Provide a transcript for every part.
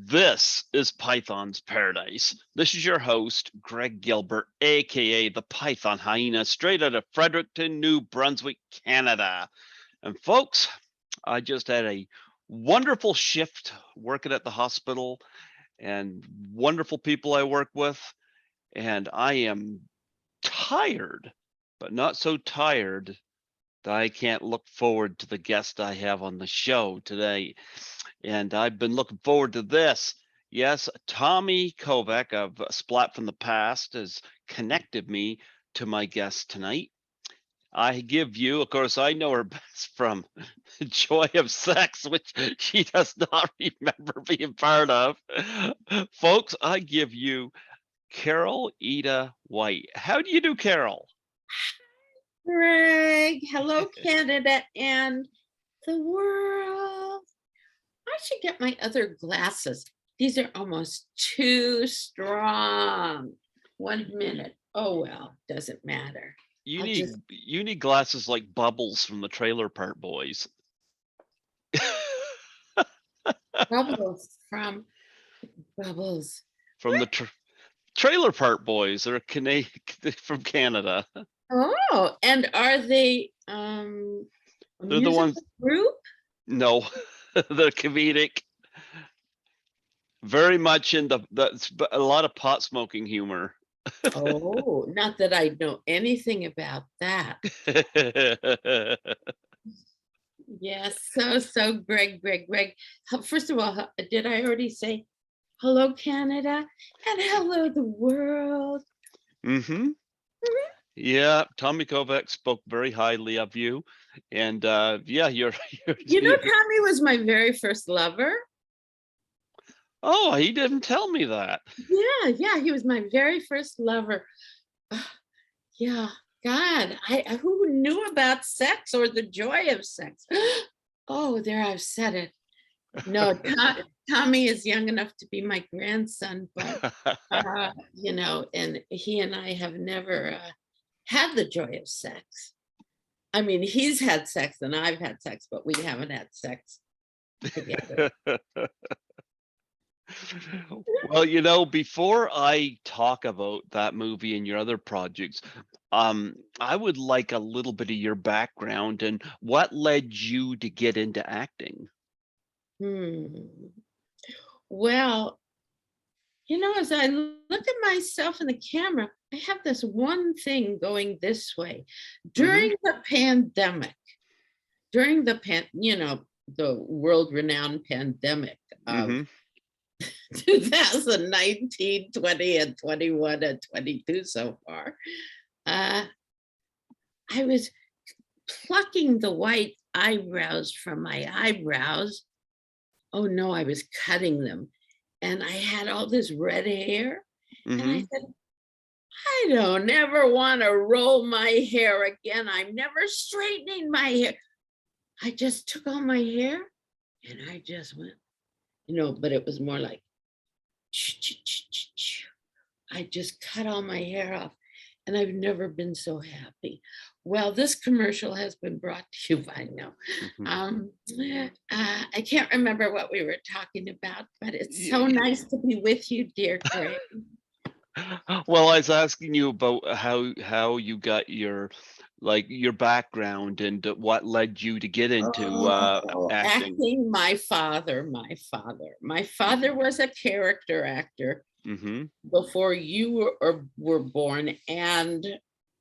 This is Python's Paradise. This is your host, Greg Gilbert, aka the Python Hyena, straight out of Fredericton, New Brunswick, Canada. And folks, I just had a wonderful shift working at the hospital and wonderful people I work with. And I am tired, but not so tired that I can't look forward to the guest I have on the show today. And I've been looking forward to this. Yes, Tommy Kovac of Splat from the Past has connected me to my guest tonight. I give you, of course, I know her best from Joy of Sex, which she does not remember being part of. Folks, I give you Carole Ita White. How do you do, Carole? Greg, hello, Canada and the world. I should get my other glasses. These are almost too strong. 1 minute. Oh, well, doesn't matter. You I'll need just you need glasses like Bubbles from the Trailer Park Boys. bubbles from bubbles. From the Trailer Park Boys. They're from Canada. Oh, and are they a They're the ones. musical group? No, they're comedic. Very much in the a lot of pot smoking humor. Oh, not that I know anything about that. Yes, so Greg. First of all, did I already say hello, Canada, and hello, the world? Mm-hmm. Mhm. Yeah, Tommy Kovac spoke very highly of you, and yeah, you're. You know, Tommy was my very first lover. Oh, he didn't tell me that. Yeah, he was my very first lover. Yeah, God, who knew about sex or the joy of sex? Oh, there I've said it. No, Tommy is young enough to be my grandson, but and he and I have never had the joy of sex. I mean, he's had sex and I've had sex, but we haven't had sex together. Well, before I talk about that movie and your other projects, I would like a little bit of your background and what led you to get into acting. Hmm. Well, as I look at myself in the camera, I have this one thing going this way. Mm-hmm. During the pandemic, the world-renowned pandemic of Mm-hmm. 2019, 20, and 21 and 22 so far, uh, I was plucking the white eyebrows from my eyebrows. Oh no, I was cutting them. And I had all this red hair. And I Mm-hmm. said, I don't ever want to roll my hair again. I'm never straightening my hair. I just took all my hair and I just went, but it was more like, I just cut all my hair off and I've never been so happy. Well, this commercial has been brought to you by now. Mm-hmm. I can't remember what we were talking about, but it's so Yeah. nice to be with you, dear Greg. Well, I was asking you about how you got your background and what led you to get into Oh, acting. acting, my father was a character actor Mm-hmm. before you were born, and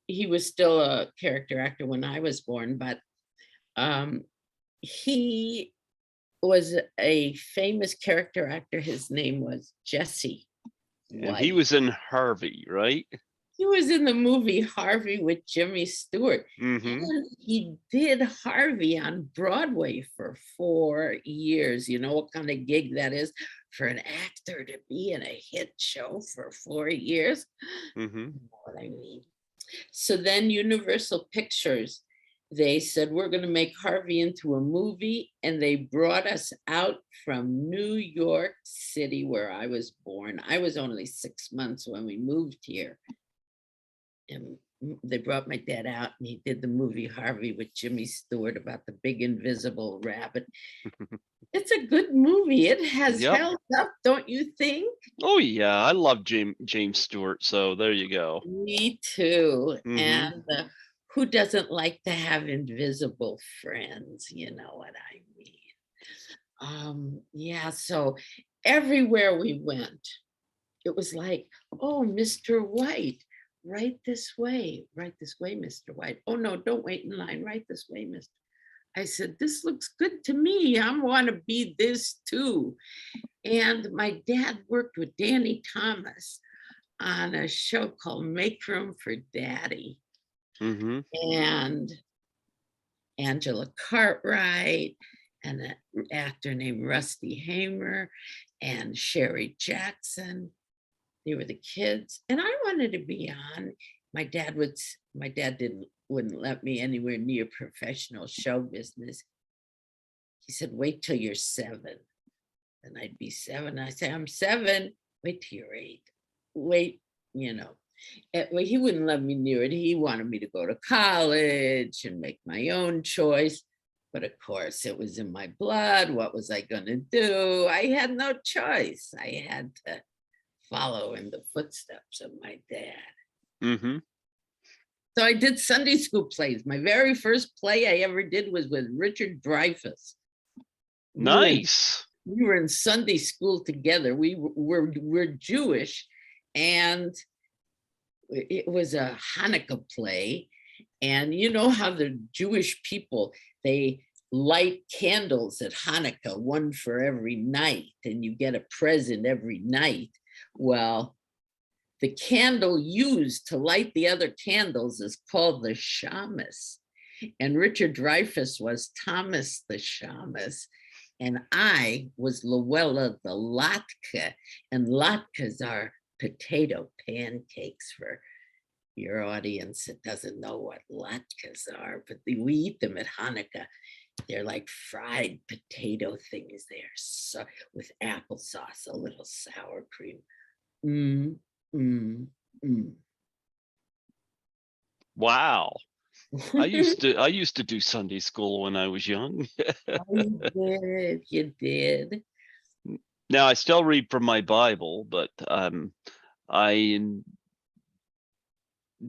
he was still a character actor when I was born, but um, he was a famous character actor. His name was Jesse And he White. was in Harvey, right? He was in the movie Harvey with Jimmy Stewart. Mm-hmm. And he did Harvey on Broadway for 4 years. You know what kind of gig that is for an actor to be in a hit show for 4 years? Mm-hmm. You know what I mean? So then Universal Pictures, they said, we're going to make Harvey into a movie. And they brought us out from New York City, where I was born. I was only 6 months when we moved here. And they brought my dad out and he did the movie Harvey with Jimmy Stewart about the big invisible rabbit. It's a good movie. It has Yep. held up, don't you think? Oh yeah, I love James Stewart. So there you go. Me too. Hmm. And who doesn't like to have invisible friends? You know what I mean? Yeah, so everywhere we went, it was like, oh, Mr. White, right this way, right this way, Mr. White. Oh no, don't wait in line, right this way, Mr. I said, this looks good to me. I want to be this too. And my dad worked with Danny Thomas on a show called Make Room for Daddy. Hmm. And Angela Cartwright and an actor named Rusty Hamer and Sherry Jackson. They were the kids. And I wanted to be on. My dad wouldn't let me anywhere near professional show business. He said, wait till you're 7. And I'd be 7. I say, I'm 7. Wait till you're 8. Wait, you know. Well, he wouldn't let me near it. He wanted me to go to college and make my own choice. But of course, it was in my blood. What was I going to do? I had no choice. I had to follow in the footsteps of my dad. Hmm. So I did Sunday school plays. My very first play I ever did was with Richard Dreyfuss. Nice. We were in Sunday school together. We're Jewish, and it was a Hanukkah play. And you know how the Jewish people, they light candles at Hanukkah, one for every night, and you get a present every night. Well, the candle used to light the other candles is called the shamus. And Richard Dreyfuss was Thomas the shamus. And I was Luella the latke. And latkes are potato pancakes for your audience that doesn't know what latkes are, but we eat them at Hanukkah. They're like fried potato things. They're so with applesauce, a little sour cream. Mm, mm, mm. Wow. I used to do Sunday school when I was young. You did. Now I still read from my Bible, but I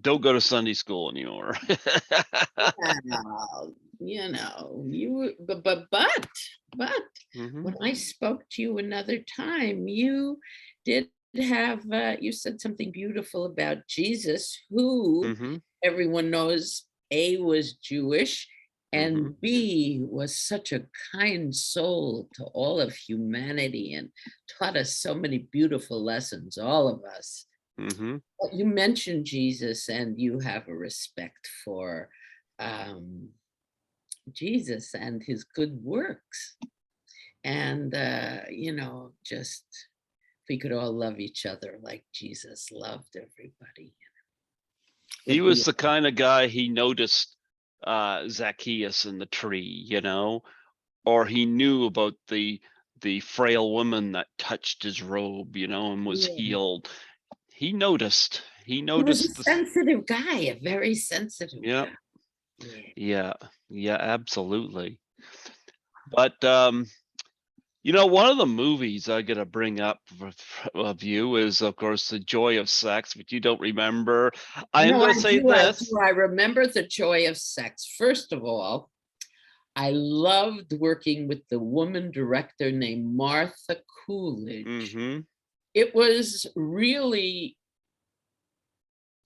don't go to Sunday school anymore. Well, you know, but Hmm. when I spoke to you another time, you did have you said something beautiful about Jesus, who Hmm. everyone knows A was Jewish Hmm. and B was such a kind soul to all of humanity and taught us so many beautiful lessons, all of us. Hmm. Well, you mentioned Jesus and you have a respect for um, Jesus and his good works. And, you know, just we could all love each other like Jesus loved everybody. He Would was be the kind of guy, he noticed Zacchaeus in the tree, or he knew about the frail woman that touched his robe, and was yeah. healed. He noticed. He He was a noticed this. sensitive guy, a very sensitive Yeah, guy. Yeah. yeah, yeah, absolutely. But one of the movies I gotta bring up of you is, of course, The Joy of Sex, but you don't remember. I am No, gonna I say do. I this. do. I remember the joy of sex. First of all, I loved working with the woman director named Martha Coolidge. Mm-hmm. It was really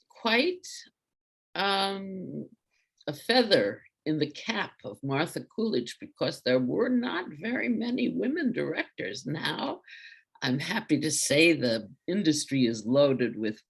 quite a feather in the cap of Martha Coolidge because there were not very many women directors. Now, I'm happy to say the industry is loaded with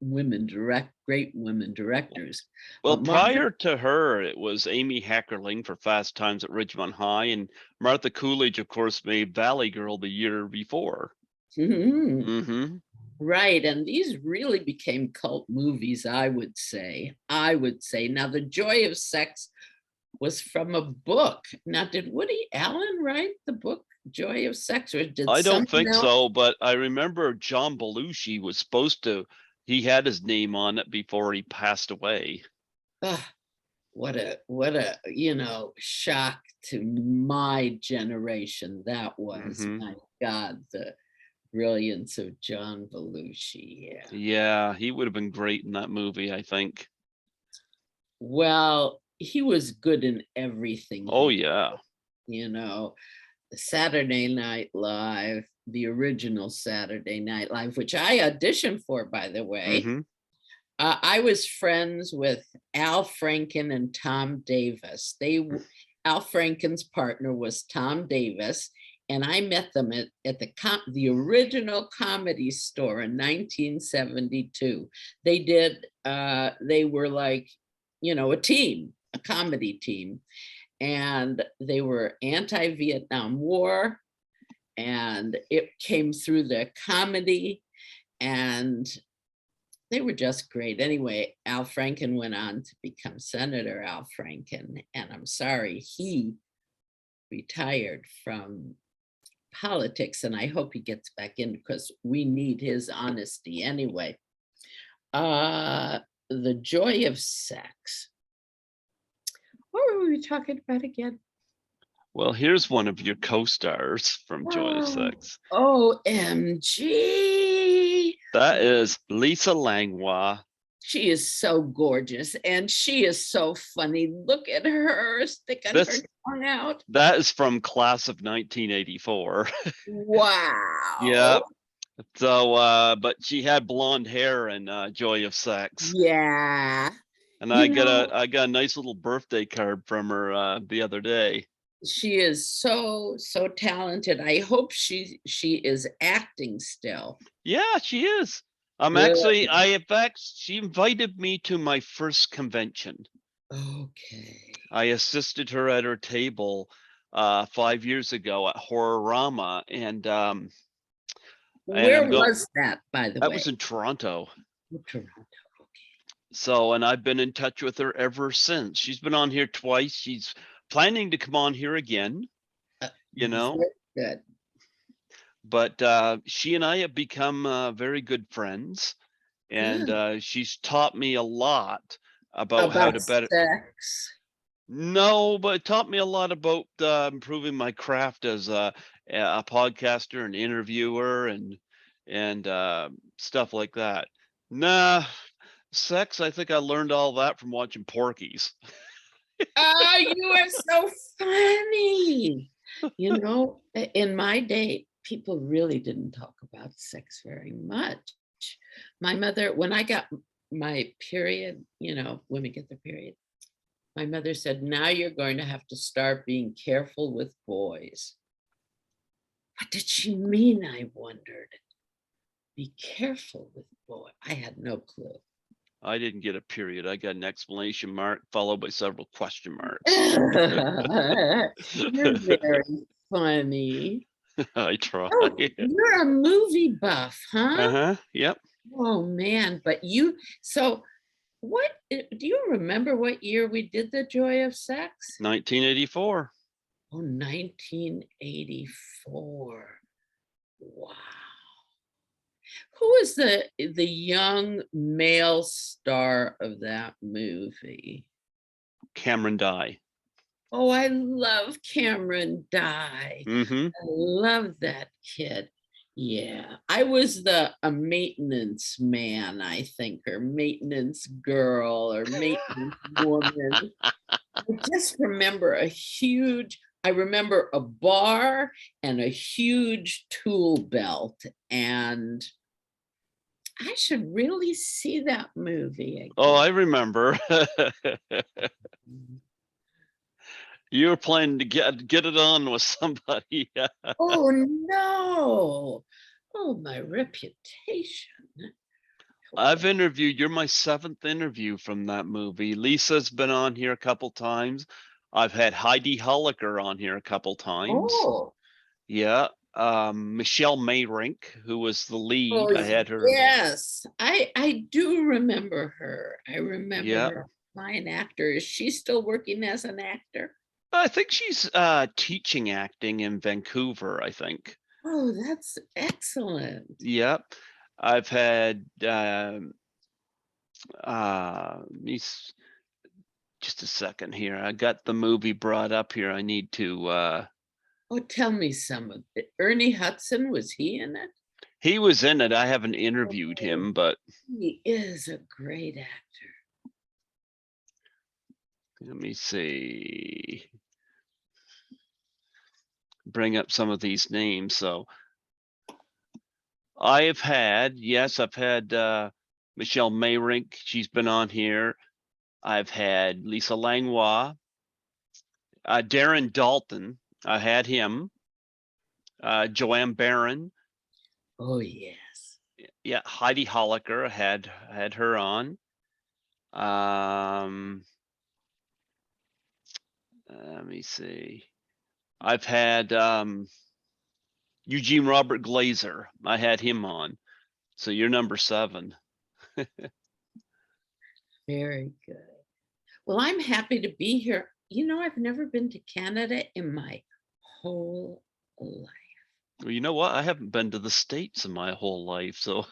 great women directors. Well, But Martha, prior to her, it was Amy Heckerling for Fast Times at Ridgemont High, and Martha Coolidge, of course, made Valley Girl the year before. Mhm. Mm-hmm. Right, and these really became cult movies, I would say. Now, The Joy of Sex was from a book. Now, did Woody Allen write the book Joy of Sex, or did I don't someone think else? so, but I remember John Belushi was supposed to He had his name on it before he passed away. Ah, what a shock to my generation that was. Hmm. My God, the brilliance of John Belushi. Yeah. Yeah, he would have been great in that movie, I think. Well, he was good in everything Oh, he, yeah. you know, Saturday Night Live, the original Saturday Night Live, which I auditioned for, by the way. Hmm. I was friends with Al Franken and Tom Davis. Al Franken's partner was Tom Davis, and I met them at the original Comedy Store in 1972. They were like, a team, a comedy team, and they were anti-Vietnam War, and it came through their comedy, and they were just great. Anyway, Al Franken went on to become Senator Al Franken, and I'm sorry he retired from politics, and I hope he gets back in because we need his honesty anyway. The Joy of Sex. What were we talking about again? Well, here's one of your co-stars from Joy of Oh, Sex. OMG. That is Lisa Langlois. She is so gorgeous and she is so funny. Look at her sticking her tongue out. That is from class of 1984. Wow. Yeah. So, but she had blonde hair in Joy of Sex. Yeah. And I got a nice little birthday card from her the other day. She is so talented. I hope she is acting still. Yeah, she is. Good. In fact, she invited me to my first convention. Okay. I assisted her at her table 5 years ago at Horrorama, and Where I'm going. was that, by the That way? was in Toronto. Oh, Toronto. So, and I've been in touch with her ever since. She's been on here twice. She's planning to come on here again, you know. Very good. But she and I have become very good friends, and Good. she's taught me a lot about how About to better. sex. No, but it taught me a lot about improving my craft as a podcaster and interviewer and stuff like that. Nah, sex. I think I learned all that from watching Porky's. Oh, you are so funny. In my day, people really didn't talk about sex very much. My mother, when I got my period, women get their period, my mother said, now you're going to have to start being careful with boys. What did she mean? I wondered. Be careful with boys. I had no clue. I didn't get a period. I got an exclamation mark followed by several question marks. You're very funny. I try. Oh, you're a movie buff, huh? Uh-huh. Yep. Oh man, so what do you remember what year we did The Joy of Sex? 1984. Oh, 1984. Wow. Who is the young male star of that movie? Cameron Dye. Oh, I love Cameron Dye. Mm-hmm. I love that kid. Yeah, I was a maintenance man, I think, or maintenance girl, or maintenance woman. I just remember I remember a bar and a huge tool belt, and I should really see that movie again. Oh, I remember. You were planning to get it on with somebody. Oh no. Oh, my reputation. I've interviewed. You're my seventh interview from that movie. Lisa's been on here a couple times. I've had Heidi Holliker on here a couple times. Oh. Yeah. Michelle Mayrink, who was the lead. Oh, I had her. yes. I do remember her. I remember Yeah. her. Fine actor. Is she still working as an actor? I think she's teaching acting in Vancouver, I think. Oh, that's excellent. Yep. I've had just a second here. I got the movie brought up here. I need to Oh, tell me some of it. Ernie Hudson, was he in it? he was in it. I haven't interviewed Oh, him, but he is a great actor. let me see. Bring up some of these names. So I've had Michelle Mayrink. She's been on here. I've had Lisa Langlois, Darren Dalton. I had him. Joanne Barron. Oh, yes. Yeah, Heidi Holliker. Had her on. Let me see. I've had Eugene Robert Glazer. I had him on. So you're number 7. Very good. Well, I'm happy to be here. You know, I've never been to Canada in my whole life. Well, you know what? I haven't been to the States in my whole life. So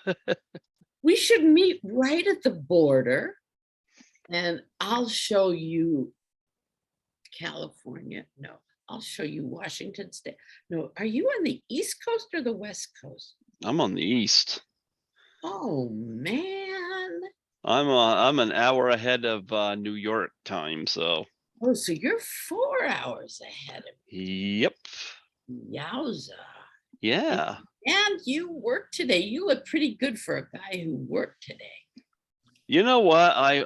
We should meet right at the border and I'll show you California. No, I'll show you Washington State. No, are you on the East Coast or the West Coast? I'm on the East. Oh, man. I'm an hour ahead of New York time. So Oh, so you're 4 hours ahead of yep. me. Yowza. Yeah. And you worked today. You look pretty good for a guy who worked today. You know what? I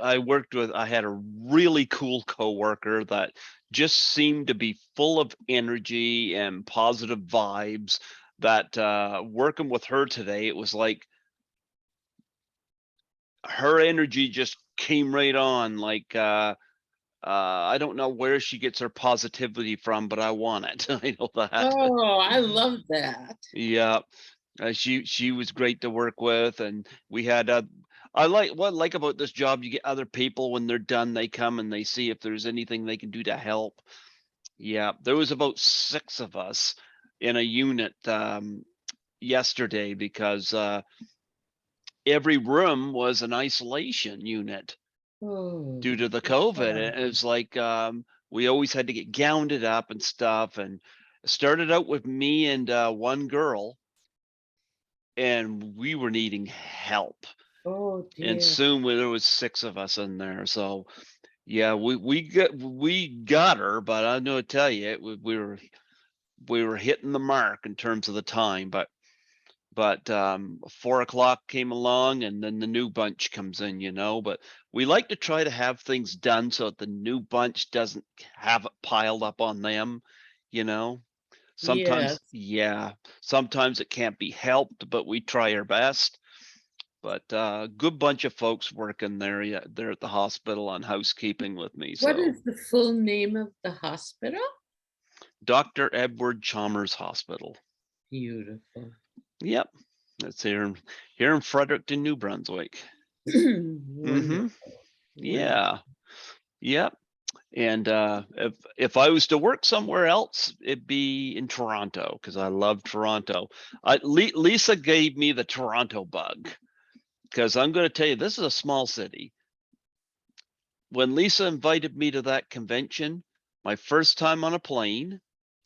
had a really cool coworker that just seemed to be full of energy and positive vibes. That working with her today, it was like her energy just came right on. Like I don't know where she gets her positivity from, but I want it. I know that. Oh, I love that. Yeah. She was great to work with, and we had I like what I like about this job. You get other people when they're done, they come and they see if there's anything they can do to help. Yeah, there was about 6 of us in a unit yesterday because every room was an isolation unit due Oh, to the COVID. And it was like we always had to get gowned up and stuff. And it started out with me and one girl, and we were needing help. oh And dear. soon there was 6 of us in there. So yeah, we got her, but I'm gonna tell you, we were hitting the mark in terms of the time. But 4 o'clock came along, and then the new bunch comes in, you know. But we like to try to have things done so that the new bunch doesn't have it piled up on them, you know. Yes. Sometimes, yeah, sometimes it can't be helped, but we try our best. But good bunch of folks working there. Yeah, they're at the hospital on housekeeping with me. What So is the full name of the hospital? Dr. Edward Chalmers Hospital. Beautiful. Yep, that's here in Fredericton, New Brunswick. Wonderful. Wonderful. Yeah, yep. And if I was to work somewhere else, it'd be in Toronto because I love Toronto. Lisa gave me the Toronto bug because I'm going to tell you, this is a small city. When Lisa invited me to that convention, my first time on a plane,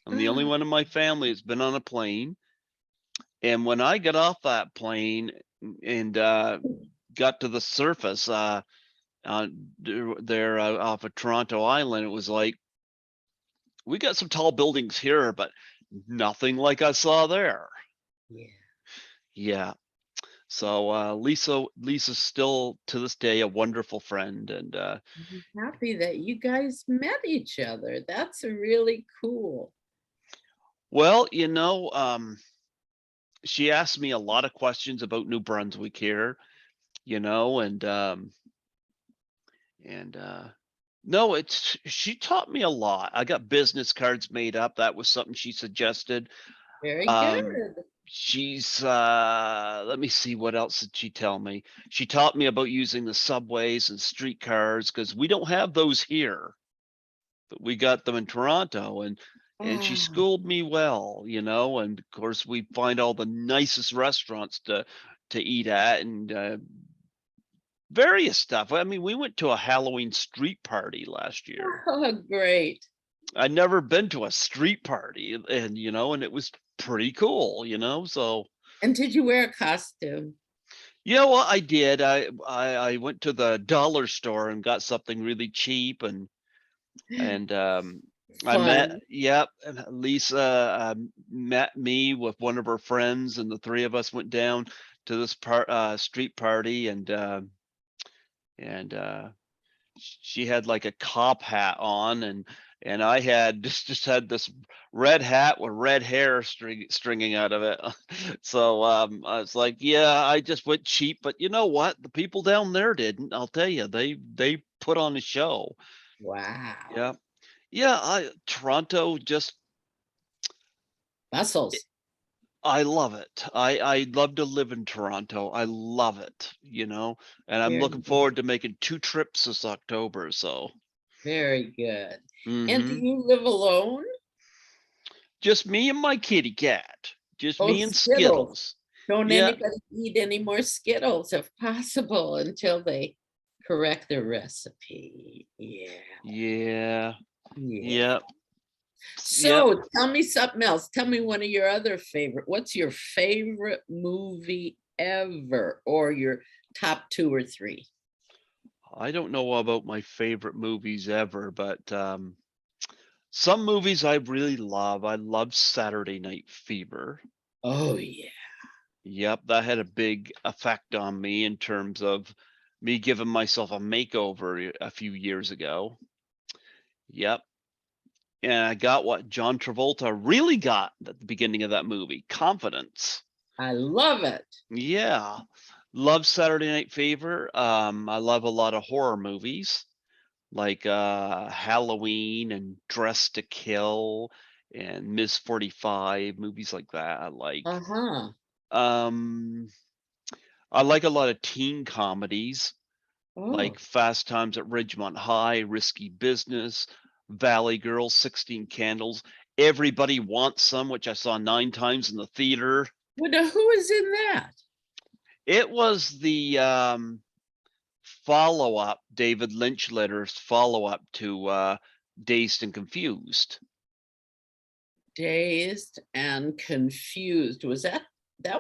I'm the only Ah, one in my family that's been on a plane. And when I got off that plane and got to the surface there off of Toronto Island, it was like, we got some tall buildings here, but nothing like I saw there. yeah. Yeah. So Lisa's still to this day a wonderful friend, and I'm happy that you guys met each other. That's really cool. well, you know, she asked me a lot of questions about New Brunswick here, you know, and no, it's she taught me a lot. I got business cards made up. That was something she suggested. Very Um, good. she's let me see, what else did she tell me? She taught me about using the subways and streetcars because we don't have those here, but we got them in Toronto. And she Ah, schooled me well, you know. And of course, we find all the nicest restaurants to eat at, and various stuff. I mean, we went to a Halloween street party last year. Oh, great. I'd never been to a street party, and and it was pretty cool. So And did you wear a costume? what I did, I went to the dollar store and got something really cheap, and I met, Fun. yep, and Lisa met me with one of her friends, and the three of us went down to this street party, and she had like a cop hat on, and I had just had this red hat with red hair stringing out of it. So I was like, yeah, I just went cheap, but you know what? The people down there didn't. I'll tell you, they put on a show. Wow. Yeah. Yeah, Toronto, just Muscles. I love it. I love to live in Toronto. I love it, and I'm Very looking good. forward to making 2 trips this October, so. Very good. And do Mhm. you live alone? Just me and my kitty cat. Just Oh, me and Skittles. Skittles. Don't Yeah. anybody eat any more Skittles if possible until they correct the recipe. Yeah. Yeah. Yeah. Yep. Yep. So tell me something else. Tell me one of your other favorite. What's your favorite movie ever, or your top 2 or 3? I don't know about my favorite movies ever, but some movies I really love. I love Saturday Night Fever. Oh yeah. Yep, that had a big effect on me in terms of me giving myself a makeover a few years ago. Yep. And I got what John Travolta really got at the beginning of that movie, confidence. I love it. Yeah. Love Saturday Night Fever. I love a lot of horror movies like Halloween and Dress to Kill and Miss 45, movies like that I like. Uh-huh. Um I like a lot of teen comedies Oh, like Fast Times at Ridgemont High, Risky Business, Valley Girl, 16 Candles. Everybody Wants Some, which I saw 9 times in the theater. well, now who is in that? It was the follow-up, David Lynchletter's follow-up to Dazed and Confused. Dazed and Confused. Was that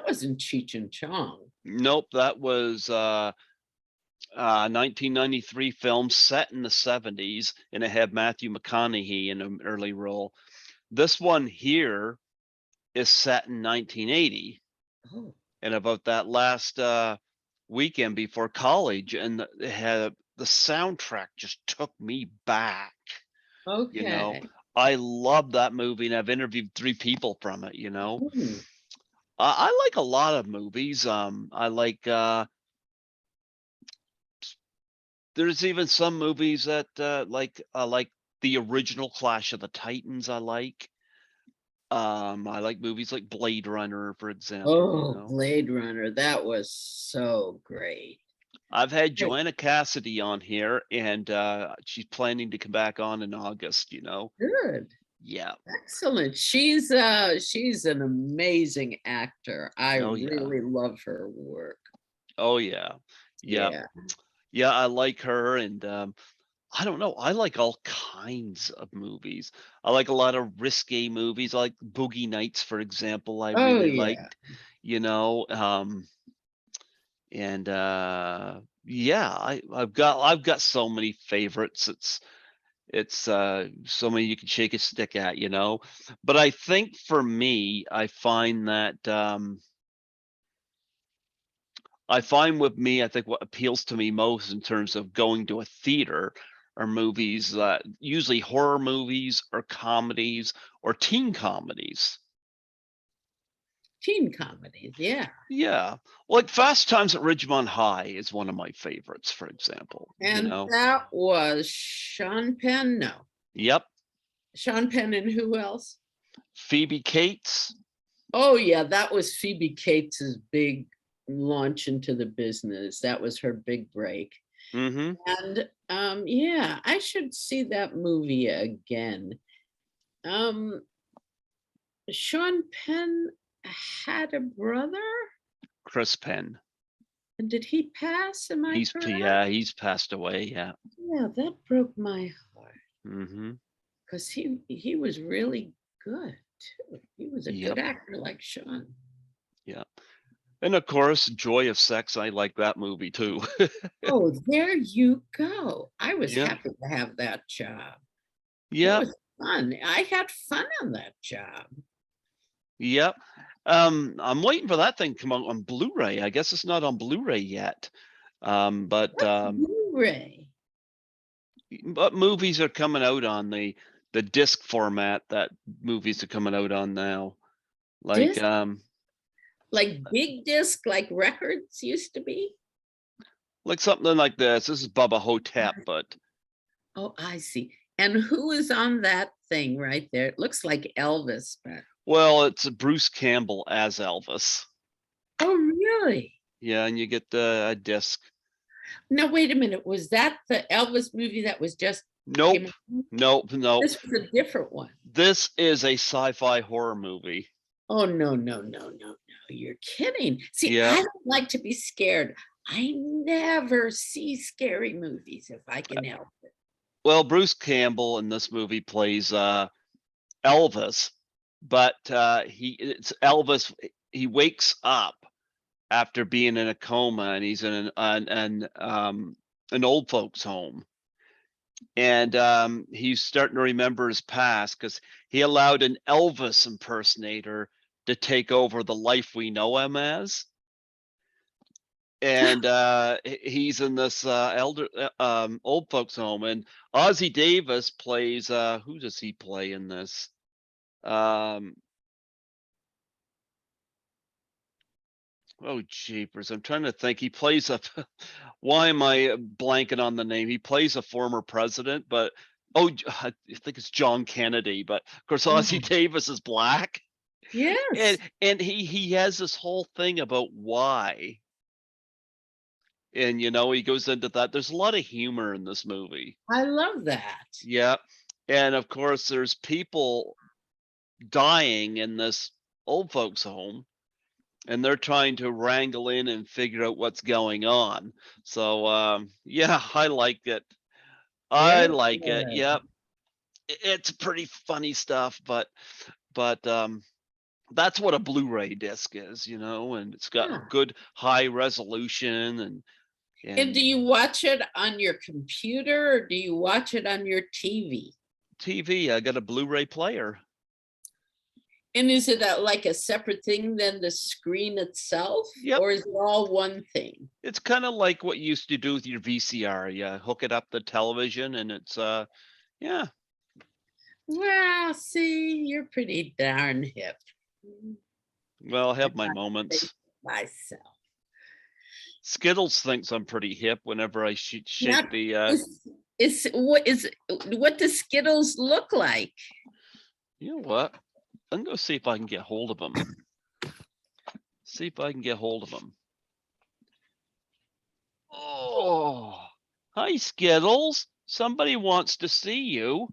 wasn't Cheech and Chong? Nope, that was 1993 film set in the 70s, and it had Matthew McConaughey in an early role. This one here is set in 1980, Oh, and about that last weekend before college, and it had the soundtrack just took me back. You know, okay. I love that movie, and I've interviewed 3 people from it. Hmm. I like a lot of movies. I like there's even some movies that like the original Clash of the Titans. I like movies like Blade Runner, for example. Oh, Blade Runner. That was so great. I've had Great. Joanna Cassidy on here, and she's planning to come back on in August. Good. Yeah. Excellent. She's an amazing actor. I Oh yeah. really love her work. Oh yeah. Yeah. Yeah. Yeah, I like her, and I don't know. I like all kinds of movies. I like a lot of risque movies. I like Boogie Nights, for example. I Oh really yeah. liked, you know. And yeah, I've got so many favorites. It's so many you can shake a stick at. But I think for me, I find with me, I think what appeals to me most in terms of going to a theater are movies, usually horror movies or comedies or teen comedies. Teen comedies. Yeah. Yeah. Like Fast Times at Ridgemont High is one of my favorites, for example. And that was Sean Penn. No. Yep. Sean Penn and who else? Phoebe Cates. Oh yeah, that was Phoebe Cates's big launch into the business. That was her big break. Mm-hmm. And yeah, I should see that movie again. Um, Sean Penn had a brother? Chris Penn. And did he pass? Am I correct? He's passed away. Yeah. Yeah, that broke my heart Mm-hmm. because he was really good too. He was a Yep. good actor like Sean. Yeah. And of course, Joy of Sex. I like that movie too. Oh, there you go. I was Yeah. happy to have that job. It Yep. was fun. I had fun on that job. Yep. I'm waiting for that thing to come out on Blu-ray. I guess it's not on Blu-ray yet. But Blu-ray. movies are coming out on the disc format that movies are coming out on now. Like Disc, like big disc, like records used to be. like something like this. This is Bubba Hotep, but Oh, I see. And who is on that thing right there? It looks like Elvis, but well, it's Bruce Campbell as Elvis. oh, really? Yeah, and you get a disc. No, wait a minute. Was that the Elvis movie that was just Nope. came out? Nope. Nope. This was a different one. This is a sci-fi horror movie. Oh, no, no, no, no, no. You're kidding. See, Yeah. I don't like to be scared. I never see scary movies if I can help it. Well, Bruce Campbell in this movie plays Elvis, but it's Elvis. He wakes up after being in a coma, and he's in an old folks home, and he's starting to remember his past because he allowed an Elvis impersonator to take over the life we know him as. And he's in this old folks home, and Ozzie Davis plays who does he play in this? Oh jeepers, I'm trying to think. He plays a why am I blanking on the name? He plays a former president, but I think it's John Kennedy, but of course Ozzie Davis is black. Yes. And he has this whole thing about why. And he goes into that. There's a lot of humor in this movie. I love that. Yeah. And of course there's people dying in this old folks home, and they're trying to wrangle in and figure out what's going on. So yeah, I like it. I Very like it. good. Yep. It's pretty funny stuff, but that's what a Blu-ray disc is, and it's got Yeah. good high resolution And do you watch it on your computer or do you watch it on your TV? TV. I got a Blu-ray player. And is it like a separate thing than the screen itself? Yep. Or is it all one thing? It's kind of like what you used to do with your VCR. You hook it up to television, and it's yeah. Well, see, you're pretty darn hip. Well, I have my moments. Myself. Skittles thinks I'm pretty hip whenever I shake the. What does Skittles look like? You know what? I'm gonna see if I can get hold of him. See if I can get hold of him. Oh, hi Skittles. Somebody wants to see you.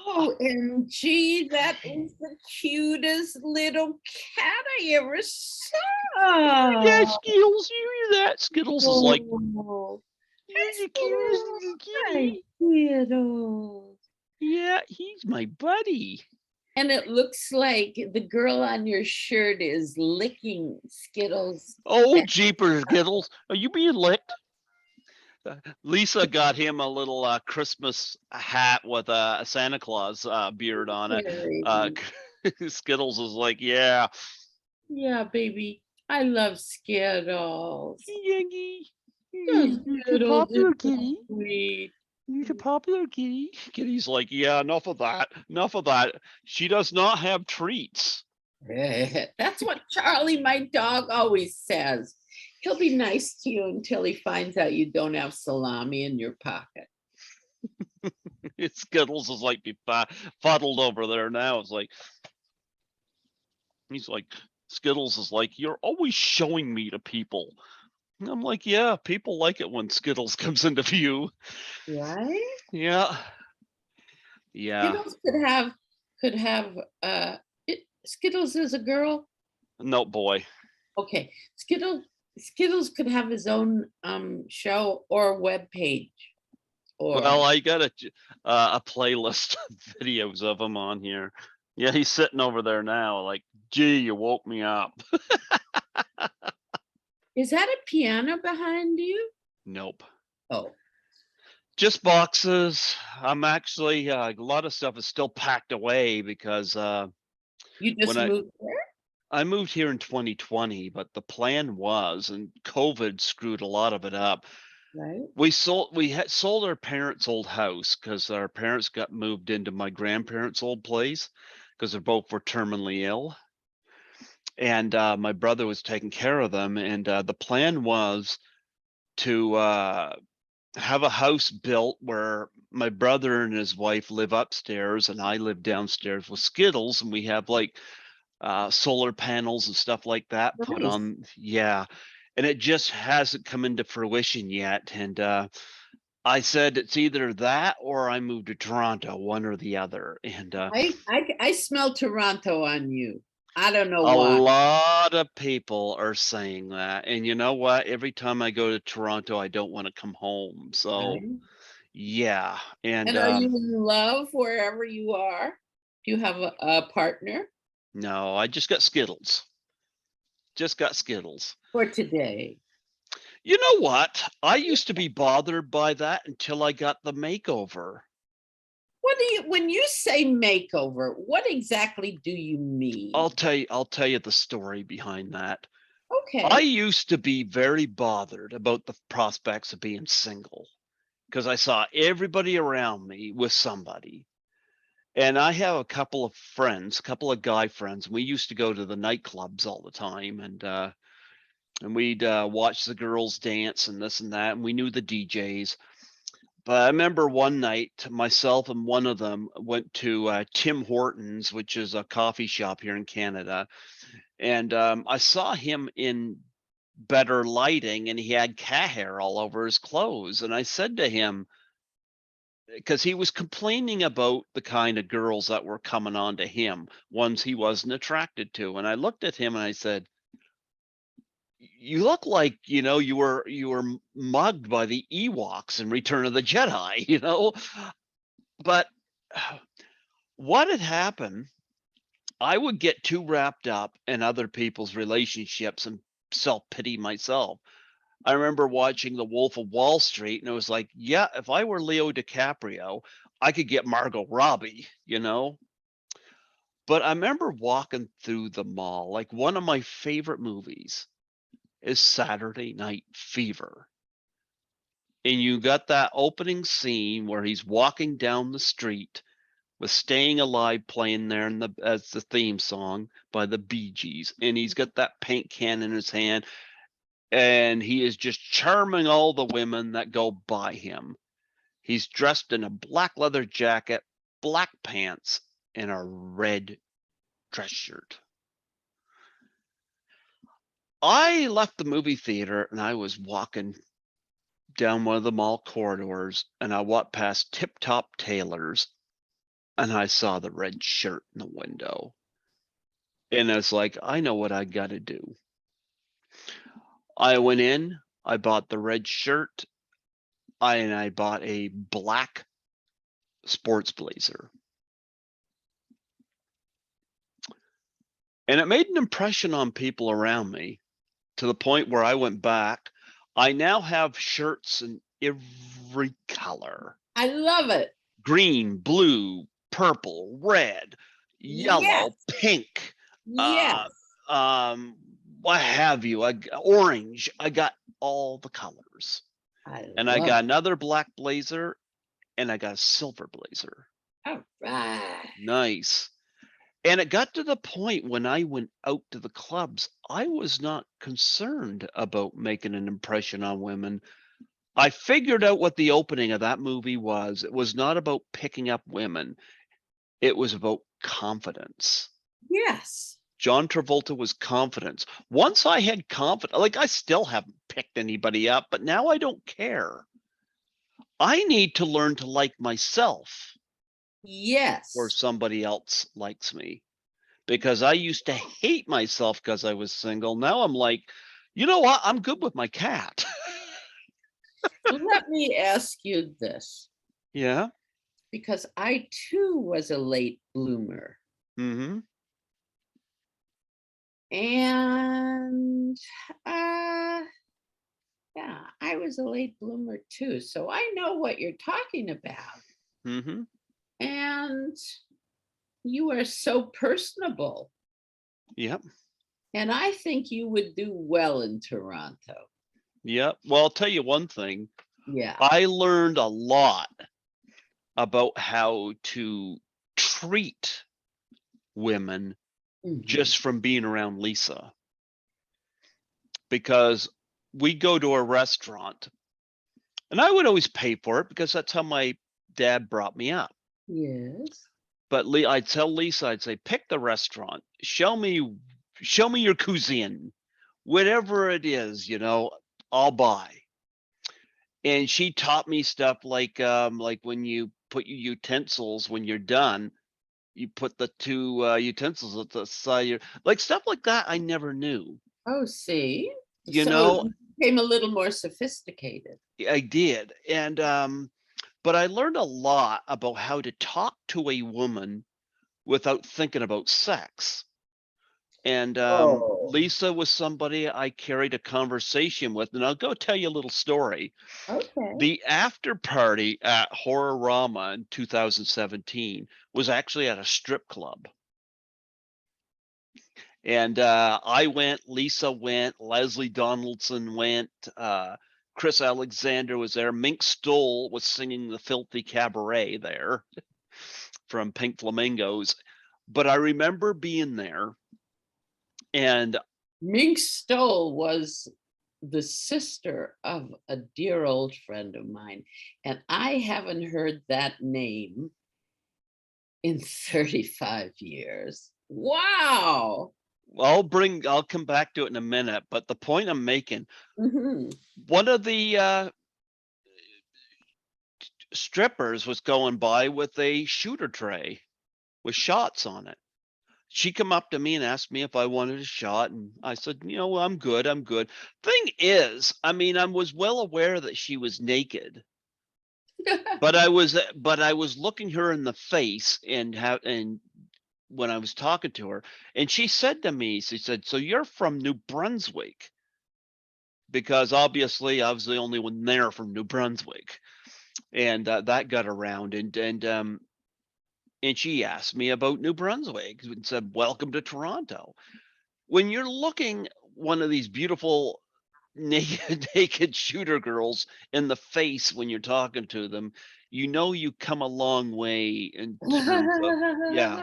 OMG, that is the cutest little cat I ever saw. Yeah, Skittles, you hear that? Skittles is like, Oh, you're the cutest little kitty. Skittles. Yeah, he's my buddy. And it looks like the girl on your shirt is licking Skittles. Oh, jeepers, Skittles. Are you being licked? Lisa got him a little Christmas hat with a Santa Claus beard on it. Skittles is like, yeah. Yeah, baby. I love Skittles. Yankee. You're a popular kitty. Sweet. He's a popular kitty. Kitty's like, yeah, enough of that. Enough of that. She does not have treats. That's what Charlie, my dog, always says. He'll be nice to you until he finds out you don't have salami in your pocket. Skittles is like fuddled over there now. It's like, he's like, Skittles is like, you're always showing me to people. And I'm like, yeah, people like it when Skittles comes into view. Right? Yeah. Yeah. Skittles could have could have Skittles is a girl. No, boy. Okay, Skittles could have his own show or web page Well, or I got a playlist of videos of him on here. Yeah, he's sitting over there now. Like, gee, you woke me up. is that a piano behind you? Nope. Oh, Just boxes. I'm actually a lot of stuff is still packed away because you when just moved there, I moved here in 2020, but the plan was, and COVID screwed a lot of it up. right? We had sold our parents' old house because our parents got moved into my grandparents' old place because they both were terminally ill, and my brother was taking care of them. And the plan was to have a house built where my brother and his wife live upstairs, and I live downstairs with Skittles, and we have like solar panels and stuff like that put Nice. on. Yeah, and it just hasn't come into fruition yet. And I said it's either that or I move to Toronto, one or the other. And I smell Toronto on you. I don't know a why. lot of people are saying that. And you know what? Every time I go to Toronto, I don't want to come home. So Right? yeah, and And are you in love wherever you are? Do you have a partner no, I just got Skittles. Just got Skittles. for today? You know what? I used to be bothered by that until I got the makeover. What do you when you say makeover, what exactly do you mean? I'll tell you the story behind that. I Okay. used to be very bothered about the prospects of being single because I saw everybody around me with somebody. And I have a couple of friends, a couple of guy friends. We used to go to the nightclubs all the time, and we'd watch the girls dance and this and that, and we knew the DJs. But I remember one night, myself and one of them went to Tim Hortons, which is a coffee shop here in Canada, and I saw him in better lighting, and he had cat hair all over his clothes. And I said to him, because he was complaining about the kind of girls that were coming on to him, ones he wasn't attracted to, and I looked at him and I said, you look like you were mugged by the Ewoks in Return of the Jedi, But what had happened, I would get too wrapped up in other people's relationships and self-pity myself. I remember watching The Wolf of Wall Street, and it was like, yeah, if I were Leo DiCaprio, I could get Margot Robbie. But I remember walking through the mall, like one of my favorite movies is Saturday Night Fever. And you got that opening scene where he's walking down the street with Staying Alive playing there as the theme song by the Bee Gees. And he's got that paint can in his hand, and he is just charming all the women that go by him. He's dressed in a black leather jacket, black pants, and a red dress shirt. I left the movie theater and I was walking down one of the mall corridors, and I walked past Tip Top Tailors, and I saw the red shirt in the window. And it's like, I know what I got to do. I went in, I bought the red shirt, and I bought a black sports blazer. And it made an impression on people around me to the point where I went back. I now have shirts in every color: I love it. green, blue, purple, red, Yes. yellow, pink, Yes. uh, what have you, orange. I got all the colors. I And I love got it. another black blazer, and I got a silver blazer. All right. Nice. And it got to the point when I went out to the clubs, I was not concerned about making an impression on women. I figured out what the opening of that movie was. It was not about picking up women. It was about confidence. Yes. John Travolta was confidence. Once I had confidence, like I still haven't picked anybody up, but now I don't care. I need to learn to like myself. or Yes. somebody else likes me. Because I used to hate myself because I was single. Now I'm like, you know what? I'm good with my cat. Let me ask you this, Yeah. because I too was a late bloomer. Mm-hmm. And uh yeah, I was a late bloomer too. So I know what you're talking about. Mm-hmm. And you are so personable. Yep. And I think you would do well in Toronto. Yep. Well, I'll tell you one thing. Yeah. I learned a lot about how to treat women Mhm. just from being around Lisa. Because we go to a restaurant and I would always pay for it because that's how my dad brought me up. Yes. But I'd tell Lisa, I'd say, pick the restaurant. Show me your cuisine. Whatever it is, I'll buy. And she taught me stuff like when you put your utensils when you're done, you put the two utensils at the side. Like stuff like that, I never knew. Oh, see? You So know, you became a little more sophisticated. I did, and but I learned a lot about how to talk to a woman without thinking about sex. And Oh, Lisa was somebody I carried a conversation with, and I'll go tell you a little story. okay. The after party at Horrorama in 2017 was actually at a strip club. And I went, Lisa went, Leslie Donaldson went, Chris Alexander was there, Mink Stoll was singing the Filthy Cabaret there from Pink Flamingos. But I remember being there and Mink Stoll was the sister of a dear old friend of mine, and I haven't heard that name in 35 years. Wow. I'll come back to it in a minute, but the point I'm making, Mhm. one of the strippers was going by with a shooter tray with shots on it. She come up to me and asked me if I wanted a shot, and I said, I'm good, I'm good. Thing is, I mean, I was well aware that she was naked, but I was looking her in the face and when I was talking to her, and she said to me, she said, "So you're from New Brunswick?" Because obviously I was the only one there from New Brunswick, and that got around, and she asked me about New Brunswick and said, "Welcome to Toronto." When you're looking one of these beautiful naked shooter girls in the face when you're talking to them, you come a long way in terms of, yeah,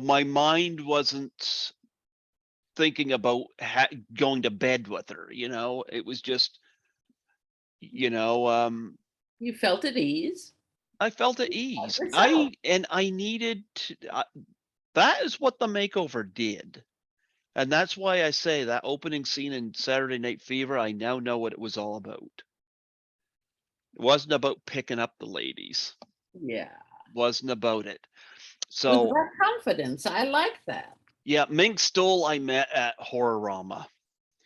my mind wasn't thinking about going to bed with her. It was just, you know, um, You felt at ease. I felt at ease. Yourself. I needed to, that is what the makeover did. And that's why I say that opening scene in Saturday Night Fever, I now know what it was all about. It wasn't about picking up the ladies. Yeah. Wasn't about it. With So that confidence, I like that. yeah, Mink Stoll I met at Horrorama.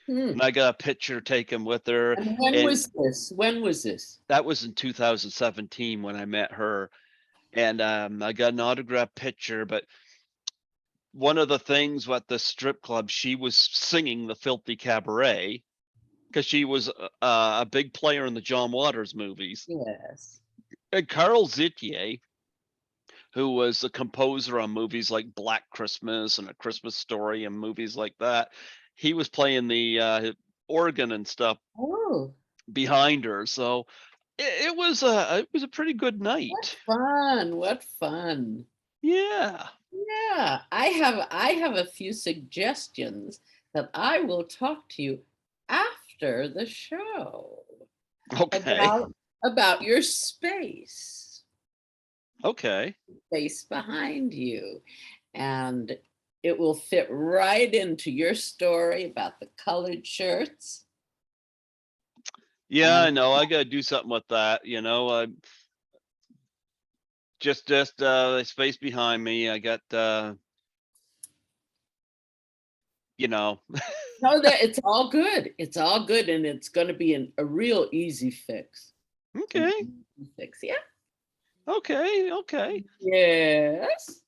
And Hmm. I got a picture taken with her. And when And was this? When was this? that was in 2017 when I met her. And I got an autographed picture. But one of the things at the strip club, she was singing the Filthy Cabaret because she was a big player in the John Waters movies. Yes. And Carole Ita, who was the composer on movies like Black Christmas and A Christmas Story and movies like that, he was playing the organ and stuff Oh, behind her. So it was a pretty good what night. fun. What fun. Yeah. Yeah, I have a few suggestions that I will talk to you after the show Okay. about about your Okay. space behind you. And it will fit right into your story about the colored shirts. Yeah, And I know. I gotta do something with that. Just the space behind me. I got you know. No, that it's all good. It's all good, and it's going to be a real easy fix. An Okay. easy fix, yeah. Okay. Yes.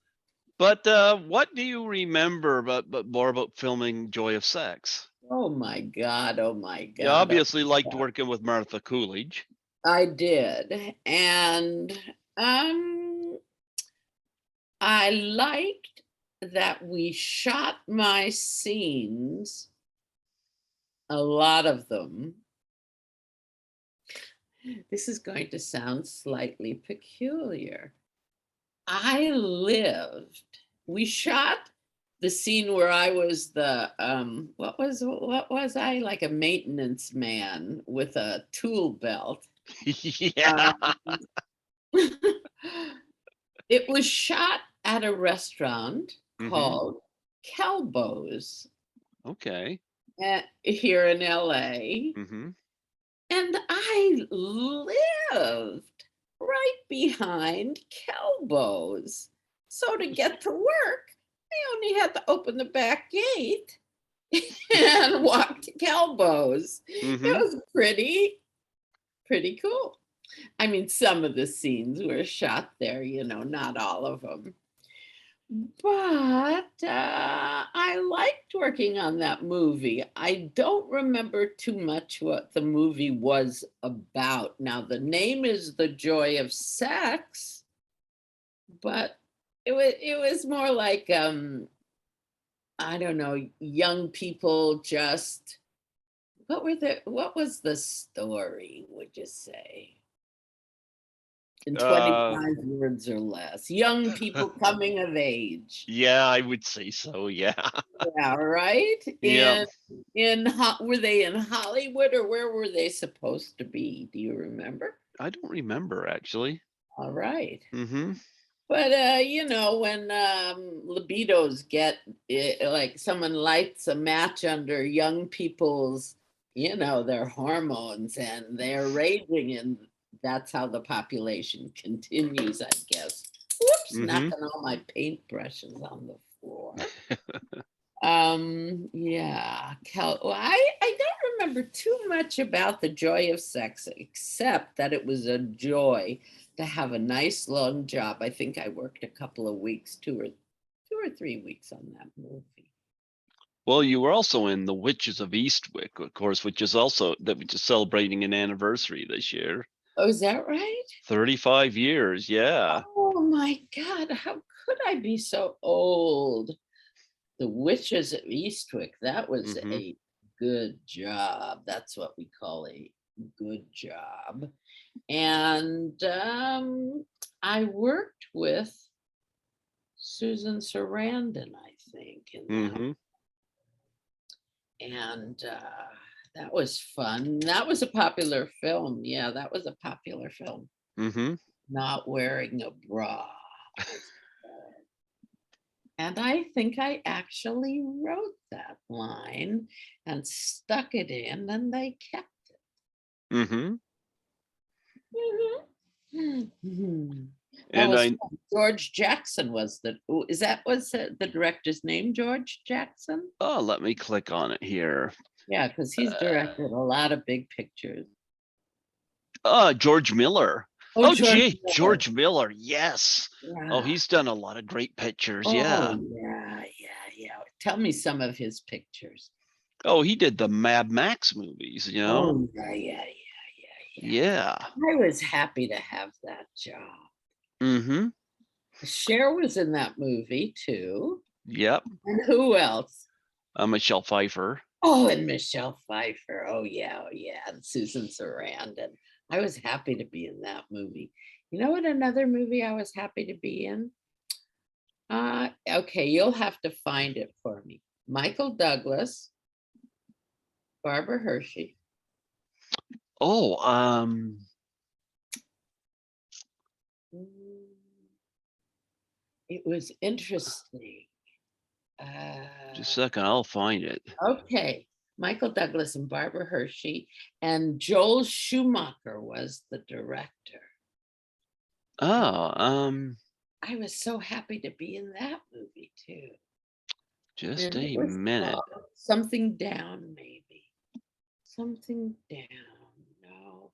But what do you remember but more about filming Joy of Sex? Oh my God. Oh my You God. Oh, obviously liked working with Martha Coolidge. I did, and um, I liked that we shot my scenes, a lot of them. This is going to sound slightly peculiar. We shot the scene where I was the what was I, like a maintenance man with a tool belt. Yeah. Um, it was shot at a restaurant Mm-hmm. called Kelbo's Okay. here in LA. Mm-hmm. And I lived right behind Kelbo's. So to get to work, I only had to open the back gate and walk to Kelbo's. It Mm-hmm. was pretty cool. I mean, some of the scenes were shot there, not all of them. But I liked working on that movie. I don't remember too much what the movie was about. Now, the name is The Joy of Sex, but it was more like I don't know, young people just what was the story, would you say? In Uh 25 words or less. Young people coming of age. yeah, I would say so. Yeah. Yeah, right? Yeah. Were they in Hollywood, or where were they supposed to be? Do you remember? I don't remember actually. All right. Mm-hmm. But when libidos get like someone lights a match under young people's, their hormones, and they're raging, and that's how the population continues, I guess. Whoops, Mm-hmm. knocking all my paintbrushes on the floor. Yeah, well, I don't remember too much about The Joy of Sex, except that it was a joy to have a nice long job. I think I worked a couple of weeks, 2 or 3 weeks on that movie. Well, you were also in The Witches of Eastwick, of course, which is celebrating an anniversary this year. Oh, is that right? 35 years, yeah. Oh my God, how could I be so old? The Witches of Eastwick, that was Mm-hmm. a good job. That's what we call a good job. And I worked with Susan Sarandon, I think, in that. Mm-hmm. And that was fun. That was a popular film. Yeah, that was a popular film. Mm-hmm. Not wearing a bra. And I think I actually wrote that line and stuck it in, and they kept Mm-hmm. it. That And was I fun. George Jackson was the director's name, George Jackson? let me click on it here. Yeah, because he's Uh, directed a lot of big pictures. George Miller. Oh, Oh, George gee, Miller. George Miller. Yes. Oh, Yeah. he's done a lot of great pictures. Oh, Yeah. yeah. Tell me some of his pictures. Oh, he did the Mad Max movies, you know? Oh, yeah. Yeah. I was happy to have that job. Mm-hmm. Cher was in that movie too. Yep. And who else? Michelle Pfeiffer. Oh, and Michelle Pfeiffer. Oh, yeah. And Susan Sarandon. I was happy to be in that movie. You know what another movie I was happy to be in? Okay, you'll have to find it for me. Michael Douglas, Barbara Hershey. Oh, Mm, It was interesting. just a Uh, second, I'll find it. okay, Michael Douglas and Barbara Hershey, and Joel Schumacher was the director. Oh, I was so happy to be in that movie too. just And it a was minute. called Something Down, maybe. Something Down. No.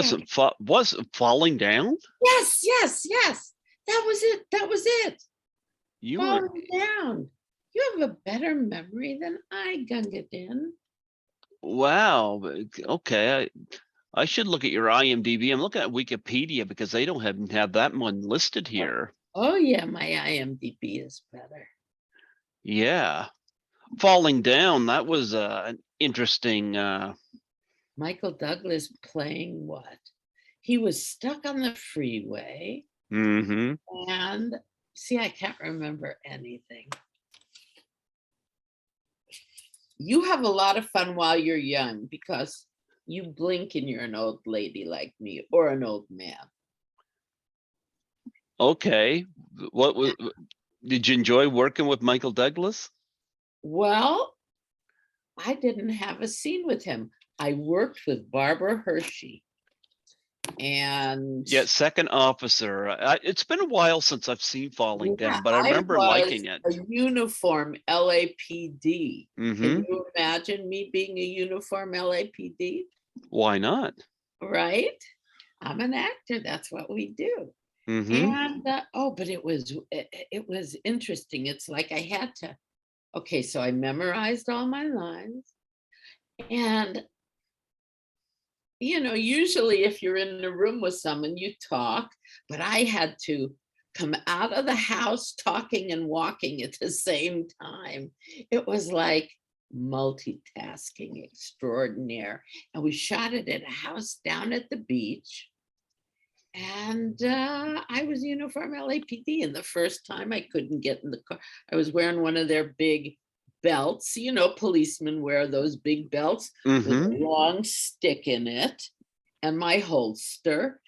See, Wasn't falling down? yes, yes, yes. That was it. That was it. You were Falling down. You have a better memory than I, Gunga Din. wow. Okay, I should look at your IMDb. I'm looking at Wikipedia because they don't have that one listed here. Oh yeah, my IMDb is better. Yeah, falling down. That was an interesting. Michael Douglas playing what? He was stuck on the freeway Mm-hmm. and see, I can't remember anything. You have a lot of fun while you're young because you blink and you're an old lady like me or an old man. Okay. What was? Did you enjoy working with Michael Douglas? Well, I didn't have a scene with him. I worked with Barbara Hershey and Yeah, second officer. It's been a while since I've seen Falling yeah, Down, but I I remember was liking it. a uniform LAPD. Can Mm-hmm. you imagine me being a uniform LAPD? Why not? Right? I'm an actor. That's what we do. Mm-hmm. And oh, but it was interesting. It's like I had to. Okay, so I memorized all my lines, and usually if you're in a room with someone, you talk, but I had to come out of the house talking and walking at the same time. It was like multitasking extraordinaire. And we shot it at a house down at the beach. And I was uniform LAPD. And the first time I couldn't get in the car, I was wearing one of their big belts. Policemen wear those big belts with Mm-hmm. a long stick in it and my holster.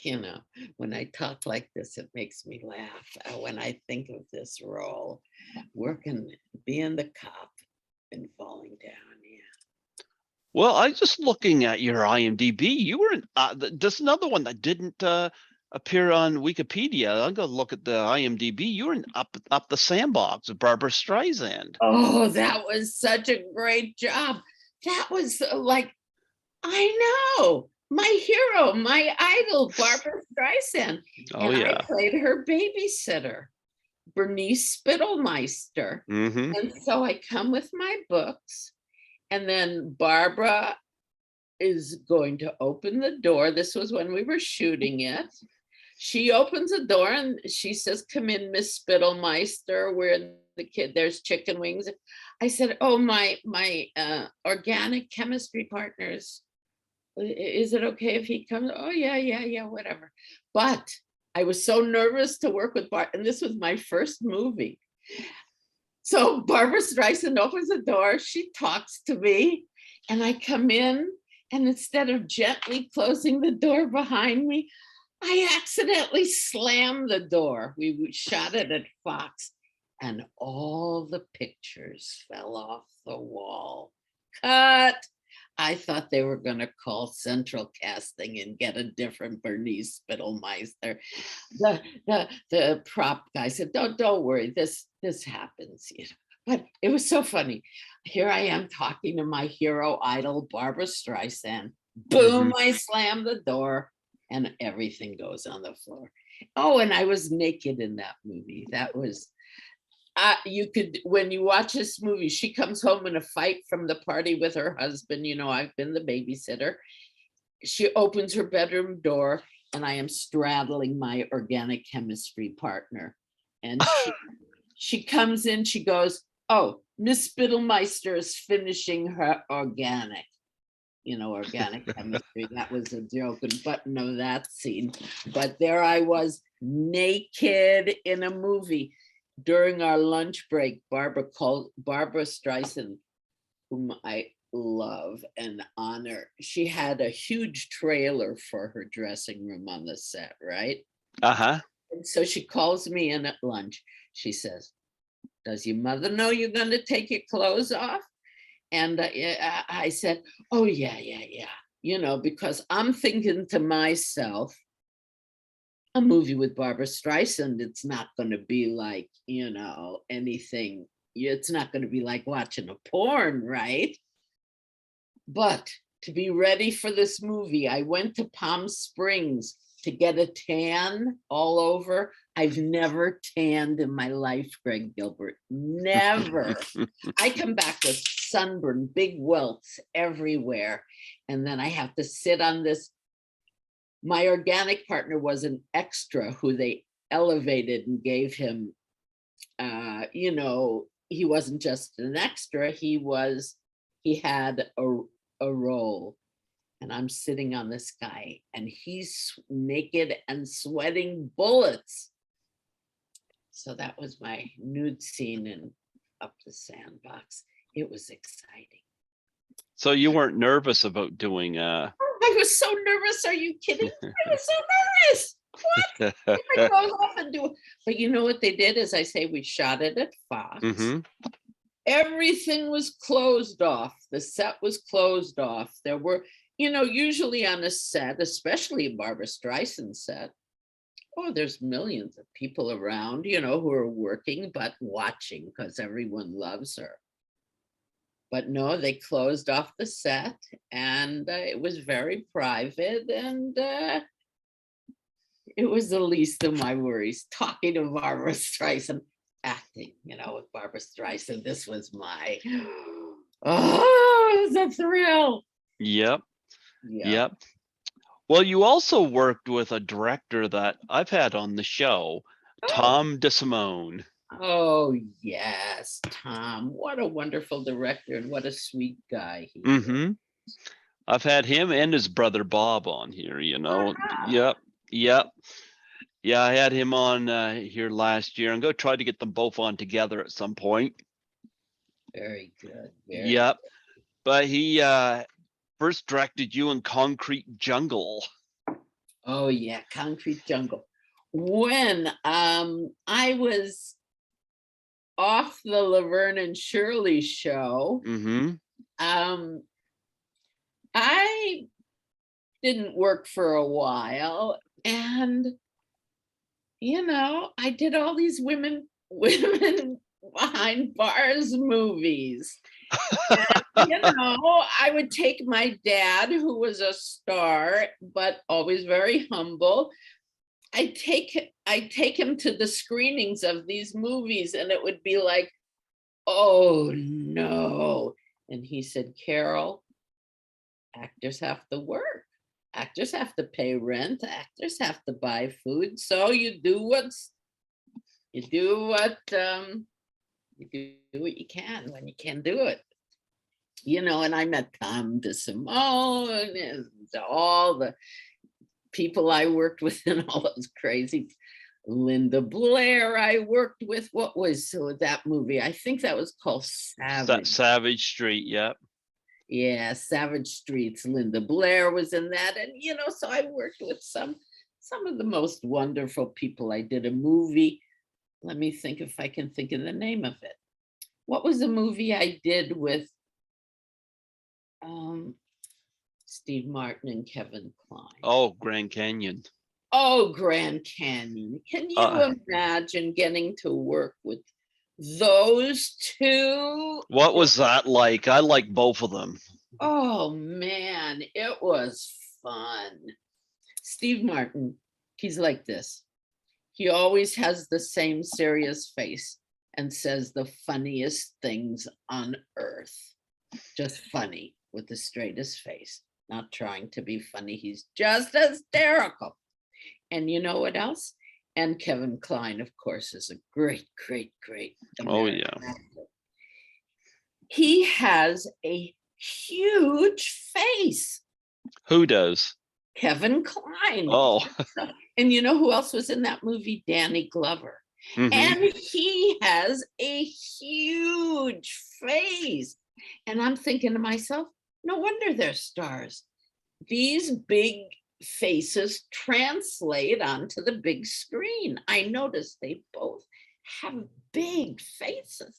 You know, when I talk like this, it makes me laugh when I think of this role, working, being the cop and falling down. Yeah. Well, I just looking at your IMDb. You were in. There's another one that didn't appear on Wikipedia. I'm gonna look at the IMDb. You were in Up the Sandbox with Barbara Streisand. Oh, that was such a great job. That was like, I know, my hero, my idol, Barbara Streisand. Oh And I yeah. played her babysitter, Bernice Spittelmeister. Mm-hmm. And so I come with my books, and then Barbara is going to open the door. This was when we were shooting it. She opens the door and she says, "Come in, Miss Spittelmeister. We're the kid. There's chicken wings." I said, "Oh, my organic chemistry partners. Is it okay if he comes?" "Oh, yeah, yeah, yeah, whatever." But I was so nervous to work with Bart, and this was my first movie. So Barbara Streisand opens the door. She talks to me, and I come in. And instead of gently closing the door behind me, I accidentally slammed the door. We shot it at Fox, and all the pictures fell off the wall. Cut. I thought they were going to call Central Casting and get a different Bernice Spittelmeister. The prop guy said, "Don't worry, this happens." But it was so funny. Here I am talking to my hero idol, Barbara Streisand. Mm-hmm. Boom! I slammed the door, and everything goes on the floor. Oh, and I was naked in that movie. That was you could, when you watch this movie, she comes home in a fight from the party with her husband. I've been the babysitter. She opens her bedroom door, and I am straddling my organic chemistry partner. And she comes in, she goes, "Oh, Miss Spittelmeister is finishing her organic." Organic chemistry. That was a joke and button of that scene. But there I was, naked in a movie. During our lunch break, Barbara Streisand, whom I love and honor. She had a huge trailer for her dressing room on the set, right? Uh-huh. And so she calls me in at lunch. She says, "Does your mother know you're going to take your clothes off?" And I said, "Oh, yeah, yeah, yeah." Because I'm thinking to myself, a movie with Barbara Streisand, it's not going to be like, anything. It's not going to be like watching a porn, right? But to be ready for this movie, I went to Palm Springs to get a tan all over. I've never tanned in my life, Greg Gilbert. Never. I come back with sunburn, big welts everywhere. And then I have to sit on this. My organic partner was an extra who they elevated and gave him, he wasn't just an extra, he had a role. And I'm sitting on this guy and he's naked and sweating bullets. So that was my nude scene in Up the Sandbox. It was exciting. So you weren't nervous about doing I was so nervous. Are you kidding? I was so nervous. What? I go off and do it. But you know what they did? As I say, we shot it at Fox. Everything was closed off. The set was closed off. There were, usually on a set, especially a Barbara Streisand set, there's millions of people around, who are working, but watching because everyone loves her. But no, they closed off the set and it was very private and it was the least of my worries. Talking to Barbara Streisand, acting, with Barbara Streisand, this was my, it was a thrill. Yep. Well, you also worked with a director that I've had on the show, Tom DeSimone. Oh, yes, Tom. What a wonderful director and what a sweet guy he is. I've had him and his brother Bob on here, Wow. Yep. Yeah, I had him on here last year. I'm going to try to get them both on together at some point. Very good. Good. But he first directed you in Concrete Jungle. Oh, yeah, Concrete Jungle. When I was off the Laverne and Shirley show, I didn't work for a while, and I did all these women behind bars movies. And, I would take my dad, who was a star but always very humble. I take him to the screenings of these movies and it would be like, oh no. And he said, Carole, actors have to work. Actors have to pay rent. Actors have to buy food. So you do what you can when you can do it. And I met Tom DeSimone and all the people I worked with in all those crazy, Linda Blair I worked with. What was that movie? I think that was called Savage Street. Yep. Yeah, Savage Streets. Linda Blair was in that. And, so I worked with some of the most wonderful people. I did a movie. Let me think if I can think of the name of it. What was the movie I did with Steve Martin and Kevin Kline? Oh, Grand Canyon. Oh, Grand Canyon. Can you imagine getting to work with those two? What was that like? I like both of them. Oh, man, it was fun. Steve Martin, he's like this. He always has the same serious face and says the funniest things on earth. Just funny with the straightest face. Not trying to be funny. He's just hysterical. And you know what else? And Kevin Kline, of course, is a great American actor. He has a huge face. Who does? Kevin Kline. Oh. And you know who else was in that movie? Danny Glover. And he has a huge face. And I'm thinking to myself, no wonder they're stars. These big faces translate onto the big screen. I noticed they both have big faces.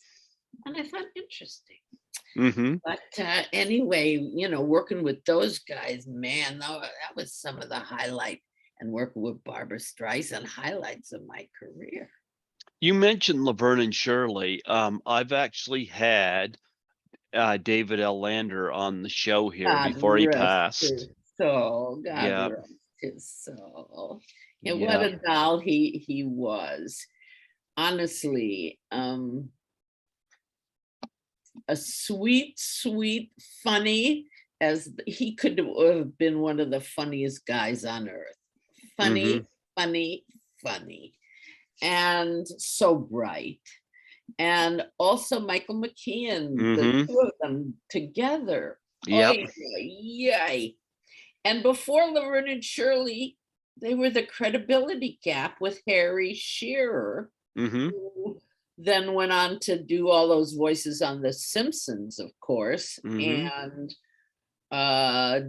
And I thought, interesting. But anyway, working with those guys, man, that was some of the highlight. and working with Barbara Streisand, highlights of my career. You mentioned Laverne and Shirley. I've actually had David L. Lander on the show here God before he rest passed. his soul. God Yeah, rest his soul. And what yeah. a doll he was. Honestly, a sweet, funny, as he could have been one of the funniest guys on earth. Mm-hmm. Funny, and so bright. And also Michael McKean, the Mm-hmm. two of them together. Yep. Oh, yay. And before Laverne and Shirley, they were the credibility gap with Harry Shearer, Mm-hmm. who then went on to do all those voices on The Simpsons, of course, Mm-hmm. and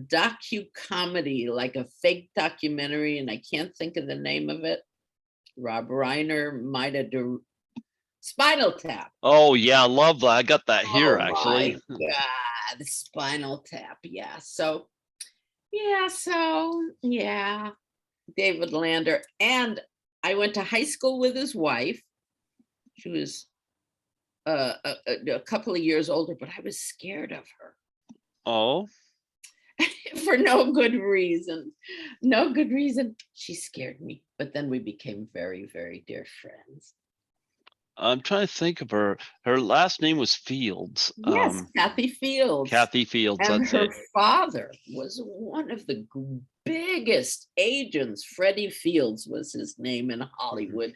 docu-comedy, like a fake documentary, and I can't think of the name of it. Rob Reiner might have done Spinal Tap. Oh yeah, I love that. I got that here Oh my actually. God, Spinal Tap. Yeah. So David Lander. And I went to high school with his wife. She was a couple of years older, but I was scared of her Oh, for no good reason. No good reason. She scared me. But then we became very, very dear friends. I'm trying to think of her. Her last name was Fields. Yes, Kathy Fields. Kathy Fields. And That's her it. father was one of the biggest agents. Freddie Fields was his name in Hollywood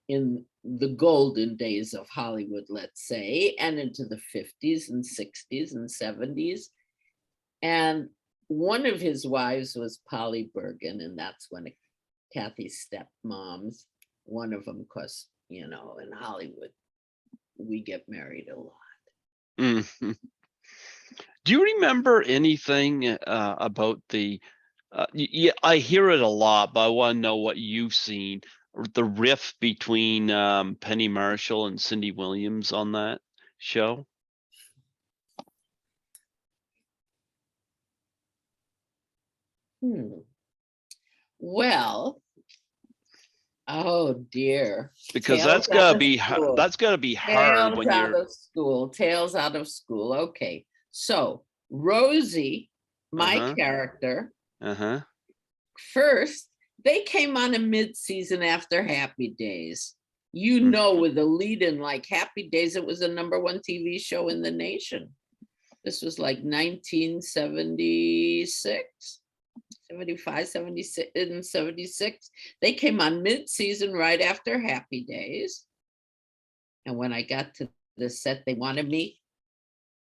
in the golden days of Hollywood, let's say, and into the 50s and 60s and 70s. And one of his wives was Polly Bergen, and that's one of Kathy's stepmoms. One of them, because, in Hollywood, we get married a lot. Mhm. Do you remember anything about the? Yeah, I hear it a lot, but I want to know what you've seen. The riff between Penny Marshall and Cindy Williams on that show. Well, oh dear. Because Tales that's out gotta of be school. that's gotta be hard Tales when out you're. of school. Tales out of school. Okay. So Rosie, my Uh-huh. character, Uh-huh. first, they came on a mid-season after Happy Days. Mm. With a lead-in like Happy Days, it was the #1 TV show in the nation. This was like 1976. 75, 76, and 76. They came on mid-season right after Happy Days. And when I got to the set, they wanted me.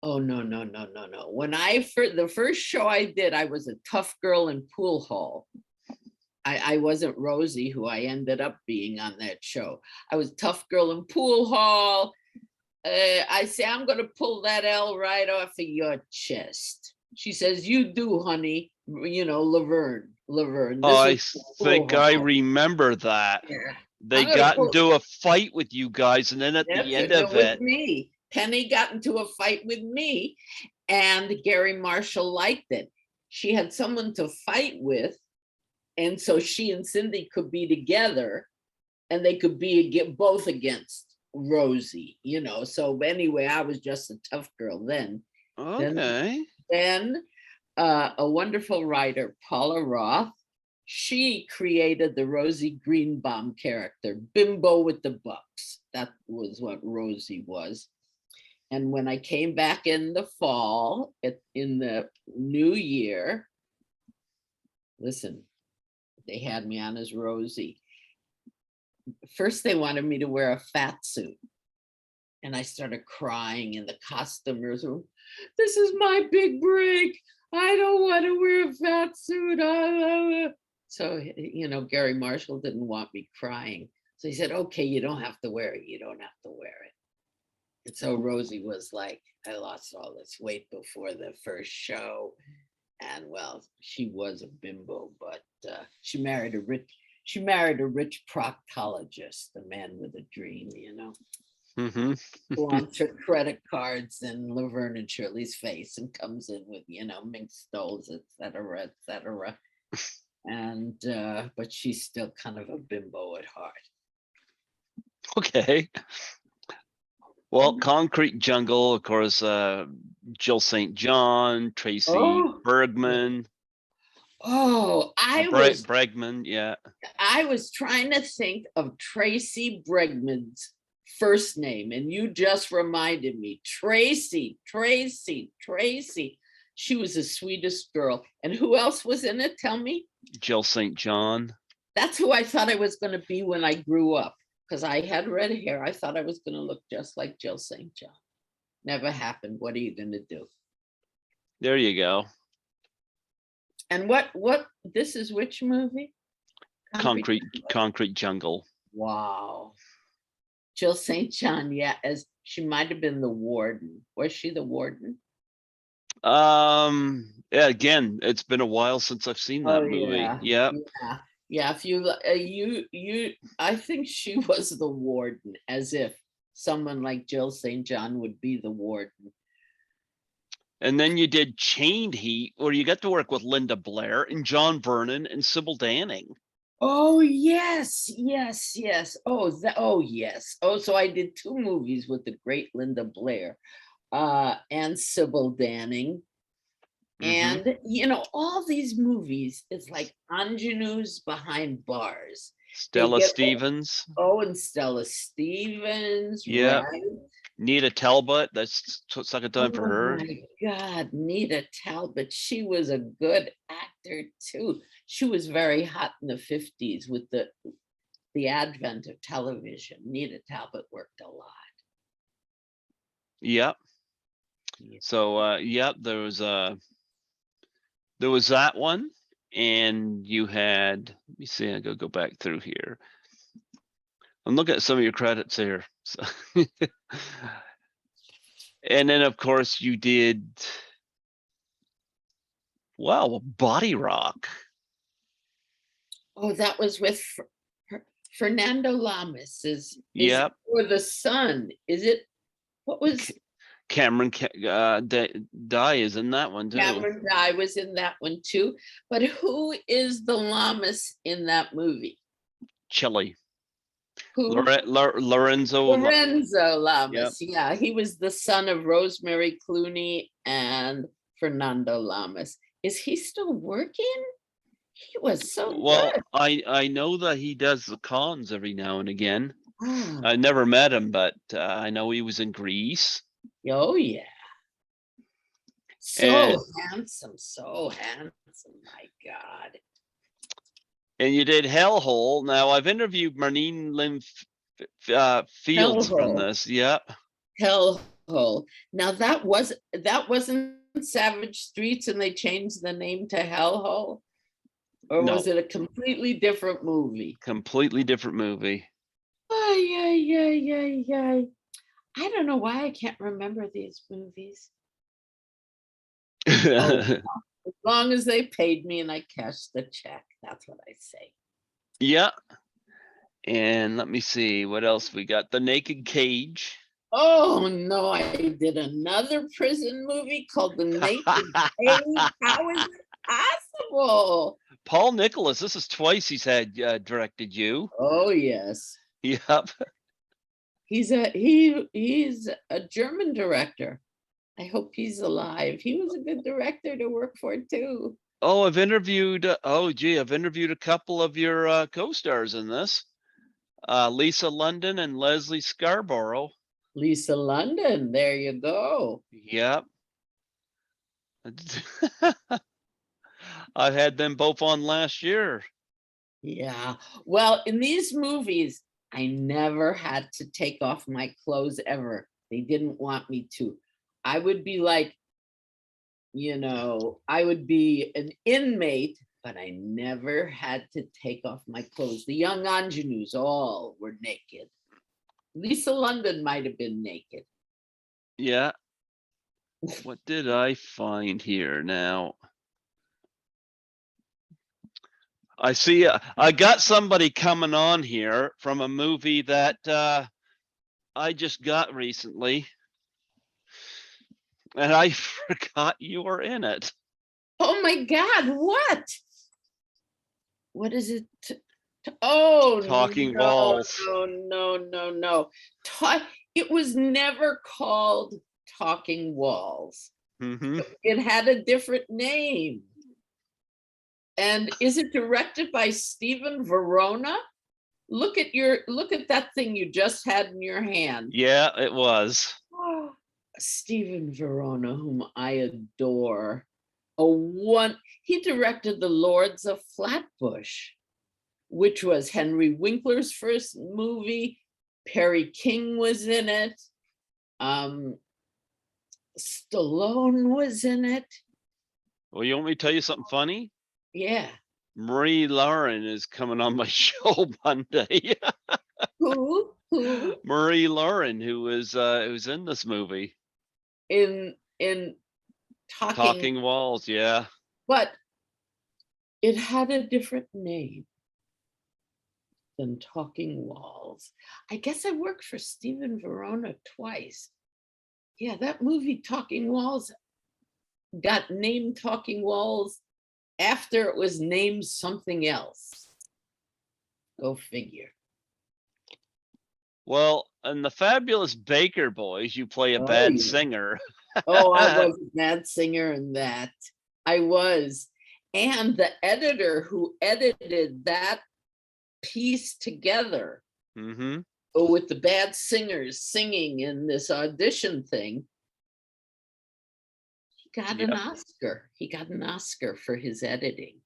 Oh, no. When the first show I did, I was a tough girl in pool hall. I wasn't Rosie, who I ended up being on that show. I was tough girl in pool hall. I say, I'm going to pull that L right off of your chest. She says, you do, honey. Laverne. Oh, I This is think I remember that. Yeah. They I'm gonna got pull. into a fight with you guys, and then at the That's end it of with it, me. Penny got into a fight with me, and Gary Marshall liked it. She had someone to fight with, and so she and Cindy could be together, and they could be both against Rosie. So anyway, I was just a tough girl then. okay. Then a wonderful writer, Paula Roth, she created the Rosie Greenbaum character, Bimbo with the Bucks. That was what Rosie was. And when I came back in the fall, in the new year, listen, they had me on as Rosie. First, they wanted me to wear a fat suit. And I started crying in the costumers room. This is my big break. I don't want to wear a fat suit. So, Gary Marshall didn't want me crying. So he said, okay, you don't have to wear it. You don't have to wear it. And so Rosie was like, I lost all this weight before the first show. And well, she was a bimbo, but she married a rich proctologist, a man with a dream, Mm-hmm. wants her credit cards in Laverne and Shirley's face and comes in with, mink stoles, et cetera, et cetera. And but she's still kind of a bimbo at heart. Okay. Well, Concrete Jungle, of course, Jill St. John, Tracy Oh, Bergman, oh, Bregman, yeah. I was trying to think of Tracy Bregman's first name, and you just reminded me. Tracy. She was the sweetest girl. And who else was in it? Tell me. Jill St. John. That's who I thought I was going to be when I grew up, because I had red hair. I thought I was going to look just like Jill St. John. Never happened. What are you going to do? There you go. And what this is which movie? Concrete Jungle. Wow. Jill St. John, yeah, as she might have been the warden. Was she the warden? Yeah, again, it's been a while since I've seen that movie. Yeah. Yeah, if you I think she was the warden, as if someone like Jill St. John would be the warden. And then you did Chained Heat, where you got to work with Linda Blair and John Vernon and Sybil Danning. Oh yes. Oh yes. Oh, so I did 2 movies with the great Linda Blair and Sybil Danning. And all these movies, it's like ingenues behind bars. Stella Stevens. And Stella Stevens. Yeah. Right? Nita Talbot. That's second time for her. Oh my God, Nita Talbot. She was a good actor too. She was very hot in the 50s with the advent of television. Nita Talbot worked a lot. Yep. So there was that one, and you had, let me see, I go back through here. I'm looking at some of your credits here. So and then of course you did, wow, Body Rock. Oh, that was with Fernando Lamas. Yep. Or the son. Is it, what was Cameron Dye is in that one too. Cameron Dye was in that one too. But who is the Lamas in that movie? Chile. Who? Lorenzo Lamas. Yep. Yeah, he was the son of Rosemary Clooney and Fernando Lamas. Is he still working? He was so good. I know that he does the cons every now and again. I never met him, but I know he was in Grease. Oh yeah. So handsome, my God. And you did Hellhole. Now I've interviewed Marlene Lynn Fields from this. Yep. Hellhole. Now that wasn't Savage Streets and they changed the name to Hellhole? Or was it a completely different movie? Completely different movie. I don't know why I can't remember these movies. As long as they paid me and I cashed the check, that's what I say. Yeah. And let me see what else we got. The Naked Cage. Oh no, I did another prison movie called The Naked Cage. How is it possible? Paul Nicholas, this is twice he's had directed you. Oh yes. Yep. He's a German director. I hope he's alive. He was a good director to work for too. Oh, I've interviewed a couple of your co-stars in this. Lisa London and Leslie Scarborough. Lisa London, there you go. Yep. I've had them both on last year. Yeah. Well, in these movies, I never had to take off my clothes ever. They didn't want me to. I would be like, I would be an inmate, but I never had to take off my clothes. The young ingenues all were naked. Lisa London might have been naked. Yeah. What did I find here now? I see I got somebody coming on here from a movie that I just got recently. And I forgot you were in it. Oh my God, what? what is it? Oh, Talking no, Walls. no, no, no, no. It was never called Talking Walls. Hmm. It had a different name. And is it directed by Stephen Verona? Look at that thing you just had in your hand. Yeah, it was. Oh, Stephen Verona, whom I adore. He directed The Lords of Flatbush, which was Henry Winkler's first movie. Perry King was in it. Stallone was in it. Well, you want me to tell you something funny? Yeah. Marie Lauren is coming on my show Monday. Who Marie Lauren, who's in this movie. in Talking, Talking Walls, yeah. but it had a different name than Talking Walls. I guess I worked for Stephen Verona twice. Yeah, that movie Talking Walls got named Talking Walls after it was named something else. Go figure. Well, in the Fabulous Baker Boys, you play a Oh, bad yeah. singer. Oh, I was a bad singer in that. I was. And the editor who edited that piece together Hmm. with the bad singers singing in this audition thing, he got an Yep. Oscar. He got an Oscar for his editing.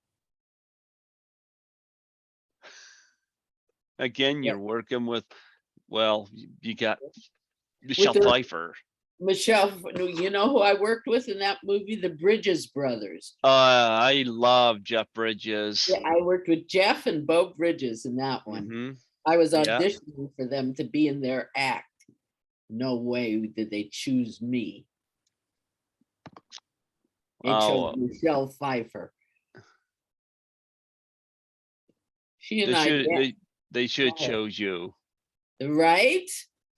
Again, Yeah. you're working with, well, you got With Michelle the Pfeiffer. Michelle, you know who I worked with in that movie? The Bridges brothers. I love Jeff Bridges. Yeah, I worked with Jeff and Bo Bridges in that one. Hmm. I was Yeah. auditioning for them to be in their act. No way did they choose me. They chose Oh, Michelle Pfeiffer. She and they I, should yeah, they should chose you. right?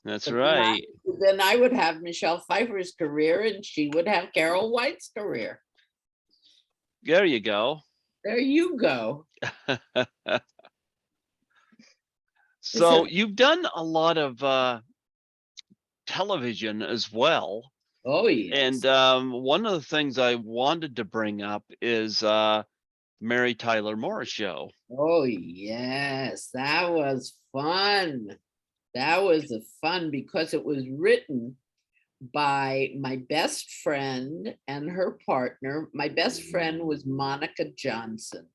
That's But right. then I would have Michelle Pfeiffer's career and she would have Carol White's career. There you go. There you go. So you've done a lot of television as well. Oh, yes. And one of the things I wanted to bring up is Mary Tyler Moore show. Oh, yes. That was fun. That was a fun because it was written by my best friend and her partner. My best friend was Monica Johnson.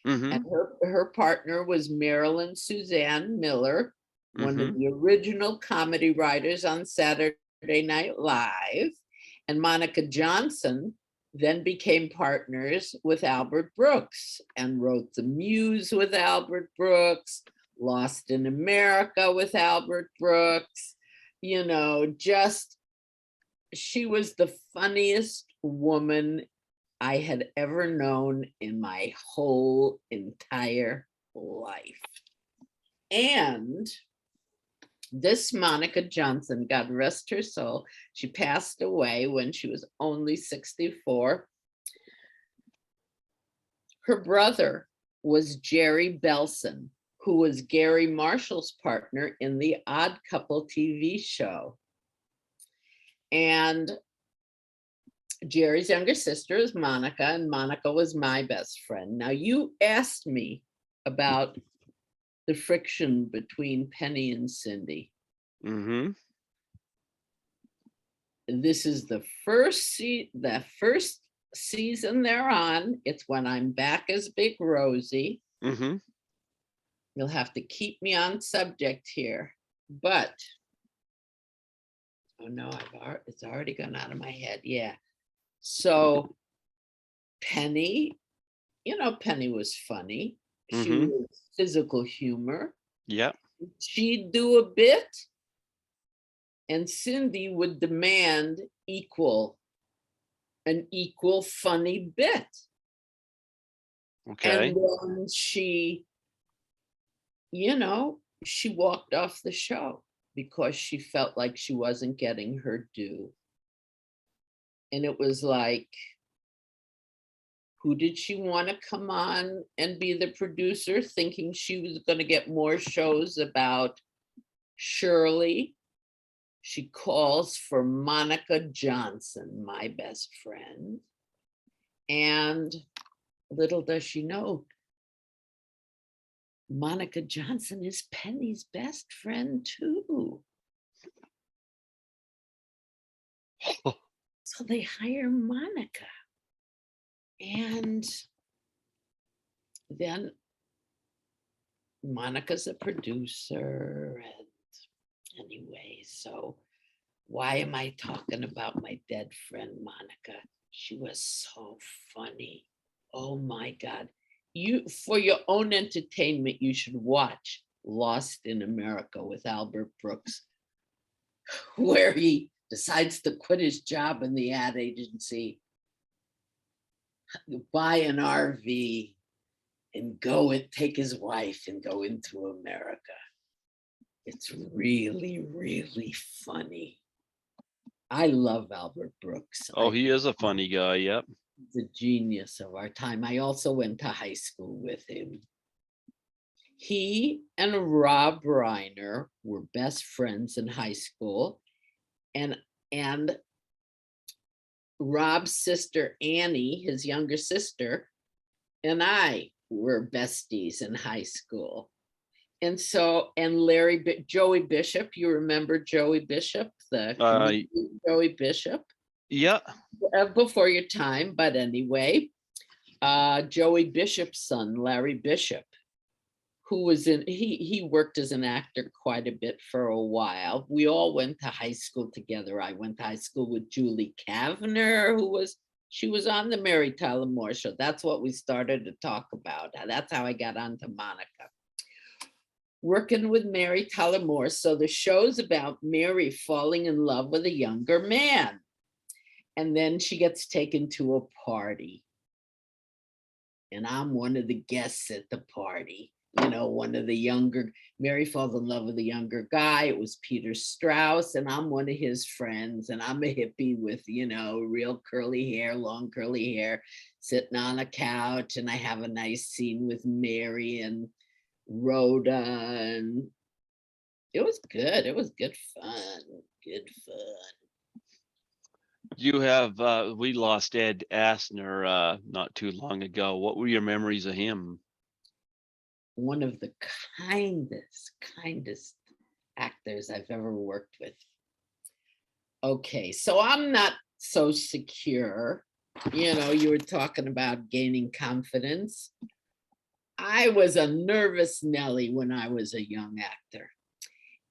Hmm. And her partner was Marilyn Suzanne Miller, one of Hmm. the original comedy writers on Saturday Night Live. And Monica Johnson then became partners with Albert Brooks and wrote The Muse with Albert Brooks, Lost in America with Albert Brooks. You know, just she was the funniest woman I had ever known in my whole entire life. And this Monica Johnson, God rest her soul, she passed away when she was only 64. Her brother was Jerry Belson, who was Gary Marshall's partner in the Odd Couple TV show. And Jerry's younger sister is Monica, and Monica was my best friend. Now, you asked me about the friction between Penny and Cindy. Hmm. This is the first season they're on. It's when I'm back as Big Rosie. Hmm. You'll have to keep me on subject here, but oh no, it's already gone out of my head. Yeah. So Penny, Penny was funny. She Hmm. was physical humor. Yep. She'd do a bit, and Cindy would demand an equal funny bit. Okay. And then she walked off the show because she felt like she wasn't getting her due. And it was like, Who did she want to come on and be the producer, thinking she was going to get more shows about Shirley? She calls for Monica Johnson, my best friend. And little does she know, Monica Johnson is Penny's best friend too. So they hire Monica. And then Monica's a producer. And anyway, so why am I talking about my dead friend Monica? She was so funny. Oh my God. You, for your own entertainment, you should watch Lost in America with Albert Brooks, where he decides to quit his job in the ad agency, buy an RV, and go and take his wife and go into America. It's really, really funny. I love Albert Brooks. Oh, he is a funny guy. Yep. The genius of our time. I also went to high school with him. He and Rob Reiner were best friends in high school, and Rob's sister Annie, his younger sister, and I were besties in high school. And so, and Joey Bishop, you remember Joey Bishop, the Joey Bishop? Yeah. Before your time, but anyway, Joey Bishop's son, Larry Bishop, who was he worked as an actor quite a bit for a while. We all went to high school together. I went to high school with Julie Kavner, she was on the Mary Tyler Moore show. That's what we started to talk about. That's how I got onto Monica. Working with Mary Tyler Moore. So the show's about Mary falling in love with a younger man. And then she gets taken to a party. And I'm one of the guests at the party. You know, one of the younger, Mary falls in love with a younger guy. It was Peter Strauss, and I'm one of his friends. And I'm a hippie with, you know, real curly hair, long curly hair, sitting on a couch. And I have a nice scene with Mary and Rhoda. And it was good. It was good fun. Good fun. You have, we lost Ed Asner not too long ago. What were your memories of him? One of the kindest actors I've ever worked with. Okay, so I'm not so secure. You know, you were talking about gaining confidence. I was a nervous Nelly when I was a young actor.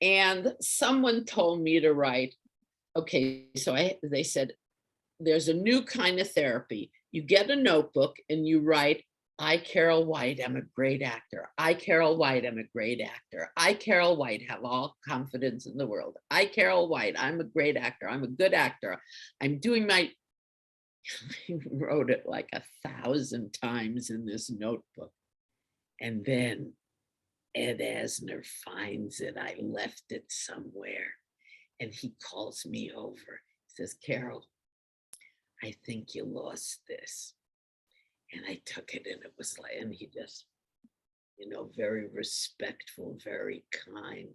And someone told me to write, okay, so they said, there's a new kind of therapy. You get a notebook and you write, I, Carole White, am a great actor. I, Carole White, am a great actor. I, Carole White, have all confidence in the world. I, Carole White, I'm a great actor. I'm a good actor. I'm doing my, I wrote it like 1,000 times in this notebook. And then Ed Asner finds it. I left it somewhere. And he calls me over. He says, Carole, I think you lost this. And I took it, and it was like, and he just, you know, very respectful, very kind.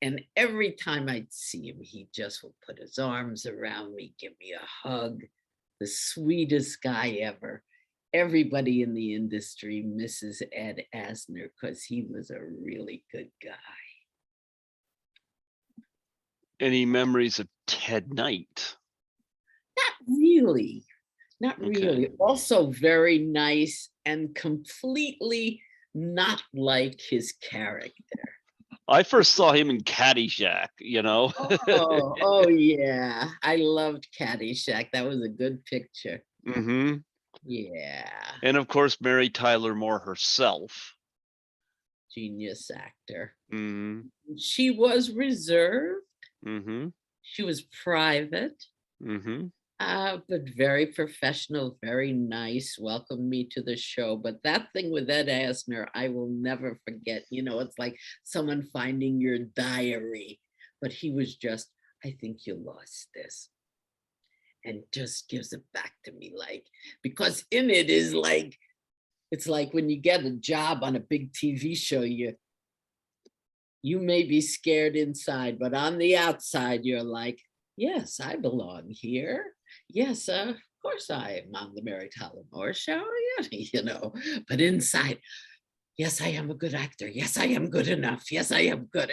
And every time I'd see him, he just would put his arms around me, give me a hug, the sweetest guy ever. Everybody in the industry misses Ed Asner because he was a really good guy. Any memories of Ted Knight? Not really. Not really. Okay. Also very nice and completely not like his character. I first saw him in Caddyshack, you know. Oh yeah. I loved Caddyshack. That was a good picture. Mm-hmm. Yeah. And of course, Mary Tyler Moore herself. Genius actor. Mm-hmm. She was reserved. Mm-hmm. She was private. Mm-hmm. But very professional, very nice, welcomed me to the show. But that thing with Ed Asner, I will never forget. You know, it's like someone finding your diary, but he was just, I think you lost this. and just gives it back to me, like, because in it is like, it's like when you get a job on a big TV show, you may be scared inside, but on the outside, you're like, yes, I belong here. Yes, of course I am on the Mary Tyler Moore Show, yeah, but inside, yes, I am a good actor. Yes, I am good enough. Yes, I am good.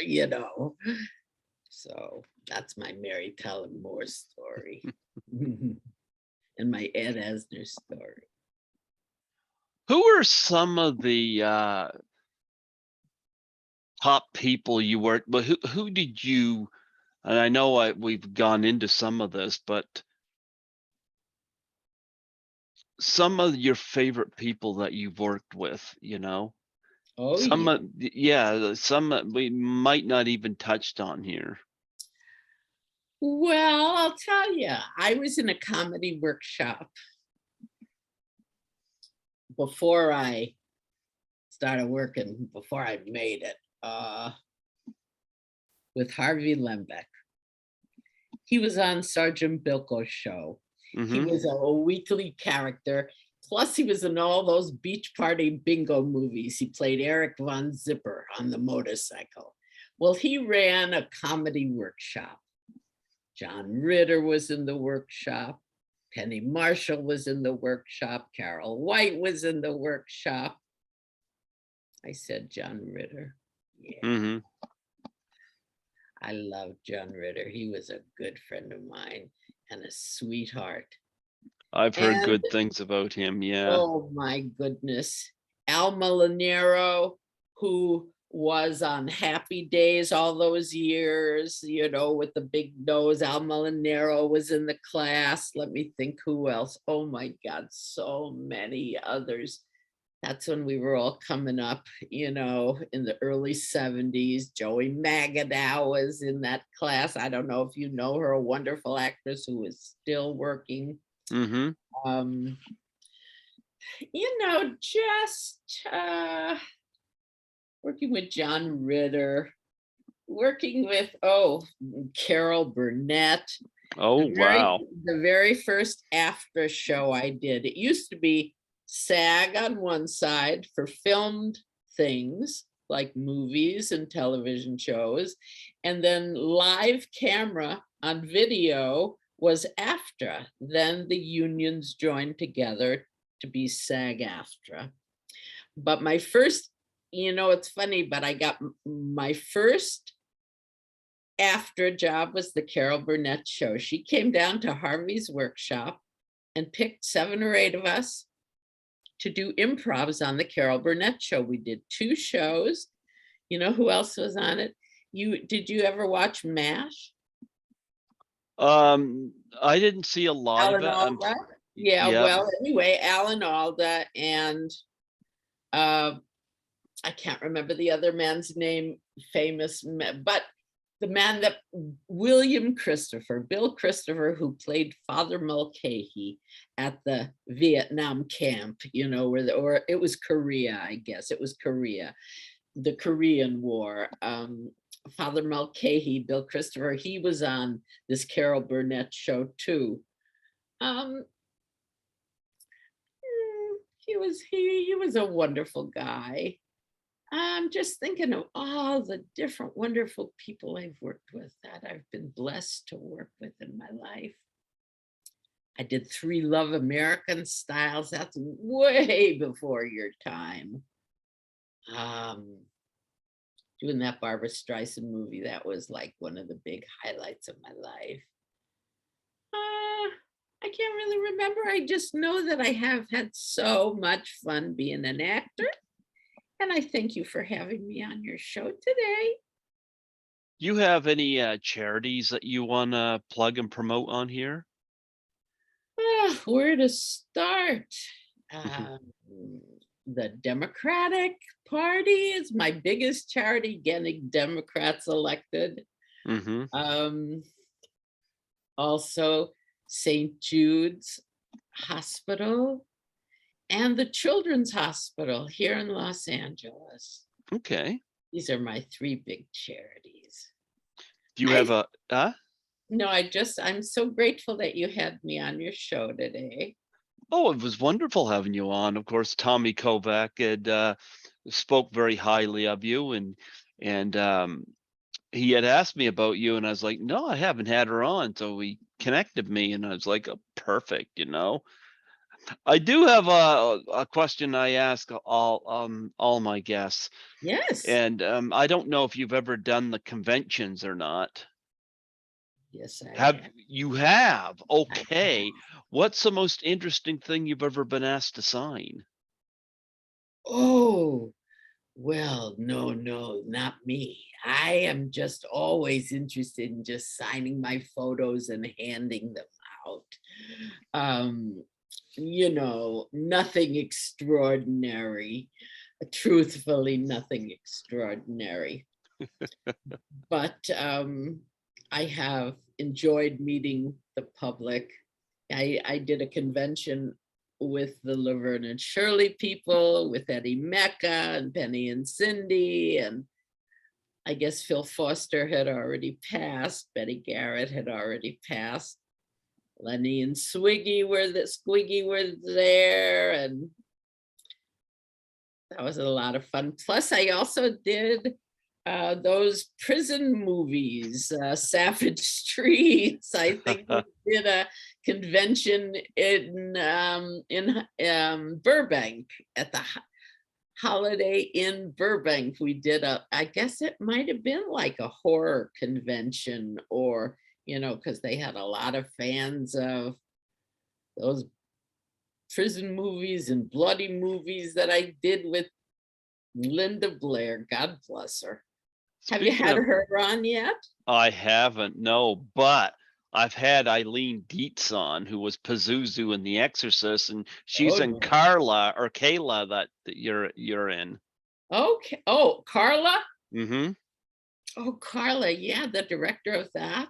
So that's my Mary Tyler Moore story and my Ed Asner story. Who are some of the top people you worked with? Who did you, and I know we've gone into some of this, but some of your favorite people that you've worked with, Oh, some yeah. some we might not even touched on here. Well, I'll tell you, I was in a comedy workshop before I started working, before I made it, with Harvey Lembeck. He was on Sergeant Bilko's show. He Mm-hmm. was a weekly character. Plus, he was in all those beach party bingo movies. He played Eric Von Zipper on the motorcycle. Well, he ran a comedy workshop. John Ritter was in the workshop. Penny Marshall was in the workshop. Carol White was in the workshop. I said John Ritter. Yeah. Mm-hmm. I loved John Ritter. He was a good friend of mine and a sweetheart. I've heard And good things about him. Yeah. oh my goodness, Al Molinaro, who was on Happy Days all those years, with the big nose. Al Molinaro was in the class. Let me think who else. Oh my God, so many others. That's when we were all coming up, in the early 70s. Joey Magadow was in that class. I don't know if you know her, a wonderful actress who is still working. Mm-hmm. Just working with John Ritter, working with, Carol Burnett. Oh, wow. The very first after show I did, it used to be SAG on one side for filmed things like movies and television shows, and then live camera on video was AFTRA. Then the unions joined together to be SAG-AFTRA. But my first, it's funny, but I got my first AFTRA job was the Carol Burnett show. She came down to Harvey's workshop and picked 7 or 8 of us to do improvs on the Carol Burnett show. We did 2 shows. You know who else was on it? Did you ever watch MASH? I didn't see a lot of Alan it. Alda? Yeah, Yep. well, anyway, Alan Alda and I can't remember the other man's name, but the man that Bill Christopher, who played Father Mulcahy at the Vietnam camp, or it was Korea, I guess. It was Korea, the Korean War. Father Mulcahy, Bill Christopher, he was on this Carol Burnett show too. He was a wonderful guy. I'm just thinking of all the different wonderful people I've worked with that I've been blessed to work with in my life. I did 3 Love American Styles. That's way before your time. Doing that Barbra Streisand movie, that was like one of the big highlights of my life. I can't really remember. I just know that I have had so much fun being an actor. And I thank you for having me on your show today. You have any charities that you want to plug and promote on here? Where to start? The Democratic Party is my biggest charity, getting Democrats elected. Mm-hmm. Also, St. Jude's Hospital and the Children's Hospital here in Los Angeles. Okay. These are my 3 big charities. Do you have a No, I'm so grateful that you had me on your show today. Oh, it was wonderful having you on. Of course, Tommy Kovac had spoke very highly of you, and he had asked me about you, and I was like, no, I haven't had her on. So he connected me, and I was like, oh, perfect. I do have a question I ask all my guests, Yes. and I don't know if you've ever done the conventions or not. Yes, I Have have. you have? I Okay. have. What's the most interesting thing you've ever been asked to sign? Oh, well, no, no, not me. I am just always interested in just signing my photos and handing them out. Um, nothing extraordinary. Truthfully, nothing extraordinary. But I have enjoyed meeting the public. I did a convention with the Laverne and Shirley people, with Eddie Mecca and Penny and Cindy, and I guess Phil Foster had already passed. Betty Garrett had already passed. Lenny and Squiggy were there, and that was a lot of fun. Plus, I also did those prison movies, Savage Streets. I think we did a convention in Burbank at the Holiday Inn Burbank. We did I guess it might have been like a horror convention, or because they had a lot of fans of those prison movies and bloody movies that I did with Linda Blair. God bless her. Have you Speaking had of, her on yet? I haven't, no, but I've had Eileen Dietz on, who was Pazuzu in The Exorcist, and she's Oh, in yeah. Carla or Kayla that you're in. Okay. Oh, Carla. Mm-hmm. Oh, Carla. Yeah, the director of that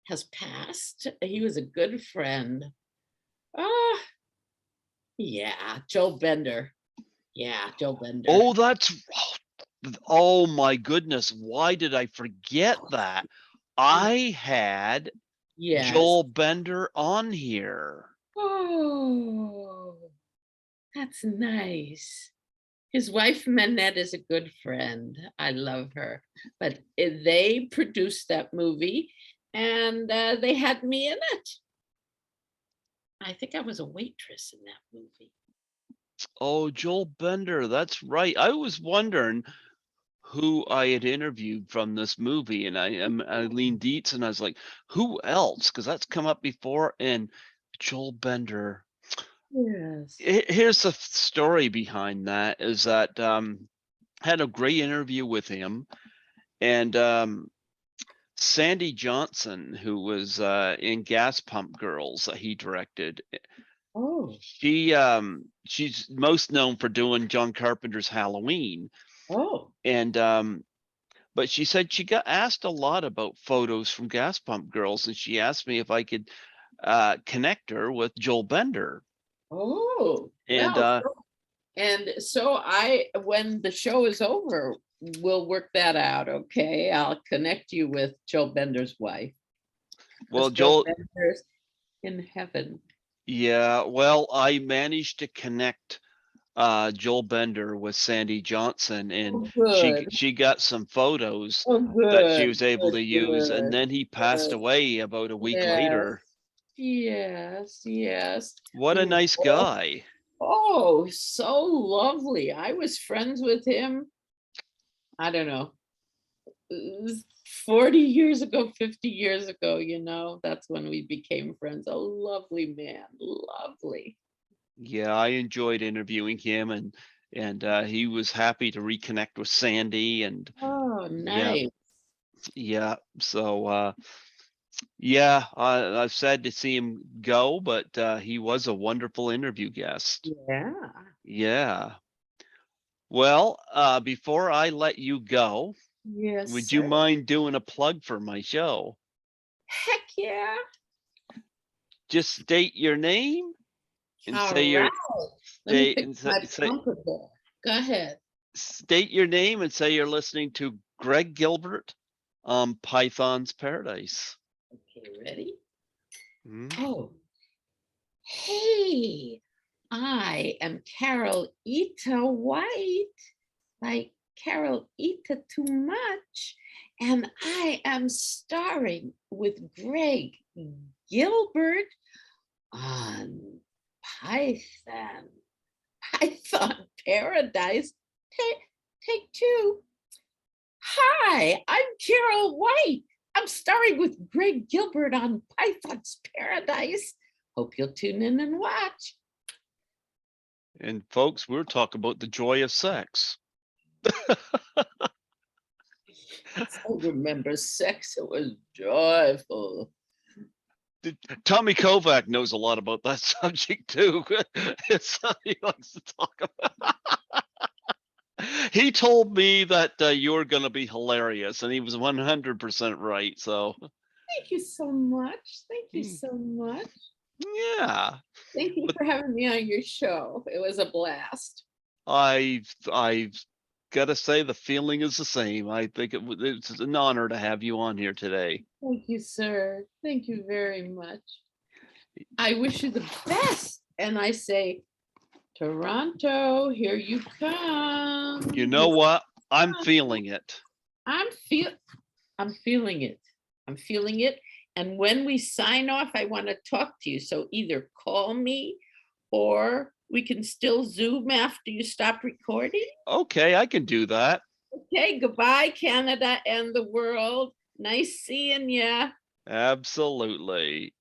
has passed. He was a good friend. Ah, yeah, Joe Bender. Yeah, Joe Bender. Oh, oh my goodness. Why did I forget that? I had Yes. Joel Bender on here. Oh, that's nice. His wife Manette is a good friend. I love her. But they produced that movie, and they had me in it. I think I was a waitress in that movie. Oh, Joel Bender, that's right. I was wondering who I had interviewed from this movie, and I am Eileen Dietz, and I was like, who else? Because that's come up before, and Joel Bender. Yes. Here's the story behind that is that had a great interview with him, and Sandy Johnson, who was in Gas Pump Girls, he directed. Oh, She's most known for doing John Carpenter's Halloween, oh, and but she said she got asked a lot about photos from Gas Pump Girls, and she asked me if I could connect her with Joel Bender. oh. And And so when the show is over, we'll work that out. Okay, I'll connect you with Joe Bender's wife. well, Because Joe Joel, Bender's in heaven. yeah, well, I managed to connect Joel Bender with Sandy Johnson, and Oh, she good. she got some photos Oh, that she good. was able Good, to use, and good. then he passed Yes, away about a week yes, later. yes, yes. What We a were nice both, guy. oh, so lovely. I was friends with him, I don't know, 40 years ago, 50 years ago, that's when we became friends. A lovely man, lovely. Yeah, I enjoyed interviewing him, and he was happy to reconnect with Sandy, and Oh, yeah, nice. yeah. So yeah, I've sad to see him go, but he was a wonderful interview guest. Yeah. Yeah. Well, before I let you go, Yes, would you sir. mind doing a plug for my show? Heck yeah. Just state your name and All say your right. Let me pick my say trumpet there. Go ahead. state your name and say you're listening to Greg Gilbert on Python's Paradise. Okay, ready? Mm. Oh, hey, I am Carole Ita White, like Carole Ita too much, and I am starring with Greg Gilbert on Python. Python Paradise. Take, take two. Hi, I'm Carole White. I'm starring with Greg Gilbert on Python's Paradise. Hope you'll tune in and watch. And folks, we're talking about the joy of sex. I remember sex, it was joyful. Tommy Kovac knows a lot about that subject too. It's he likes to talk about. He told me that you're going to be hilarious, and he was 100% right. So, Thank you so much. Thank you mm, so much. yeah, Thank you but for having me on your show. It was a blast. I've got to say the feeling is the same. I think it's an honor to have you on here today. Thank you, sir. Thank you very much. I wish you the best. And I say, Toronto, here you come. You know what? I'm feeling it. I'm feel I'm feeling it. I'm feeling it. And when we sign off, I want to talk to you. So either call me or we can still Zoom after you stop recording. Okay, I can do that. Okay, goodbye, Canada and the world. Nice seeing ya. Absolutely.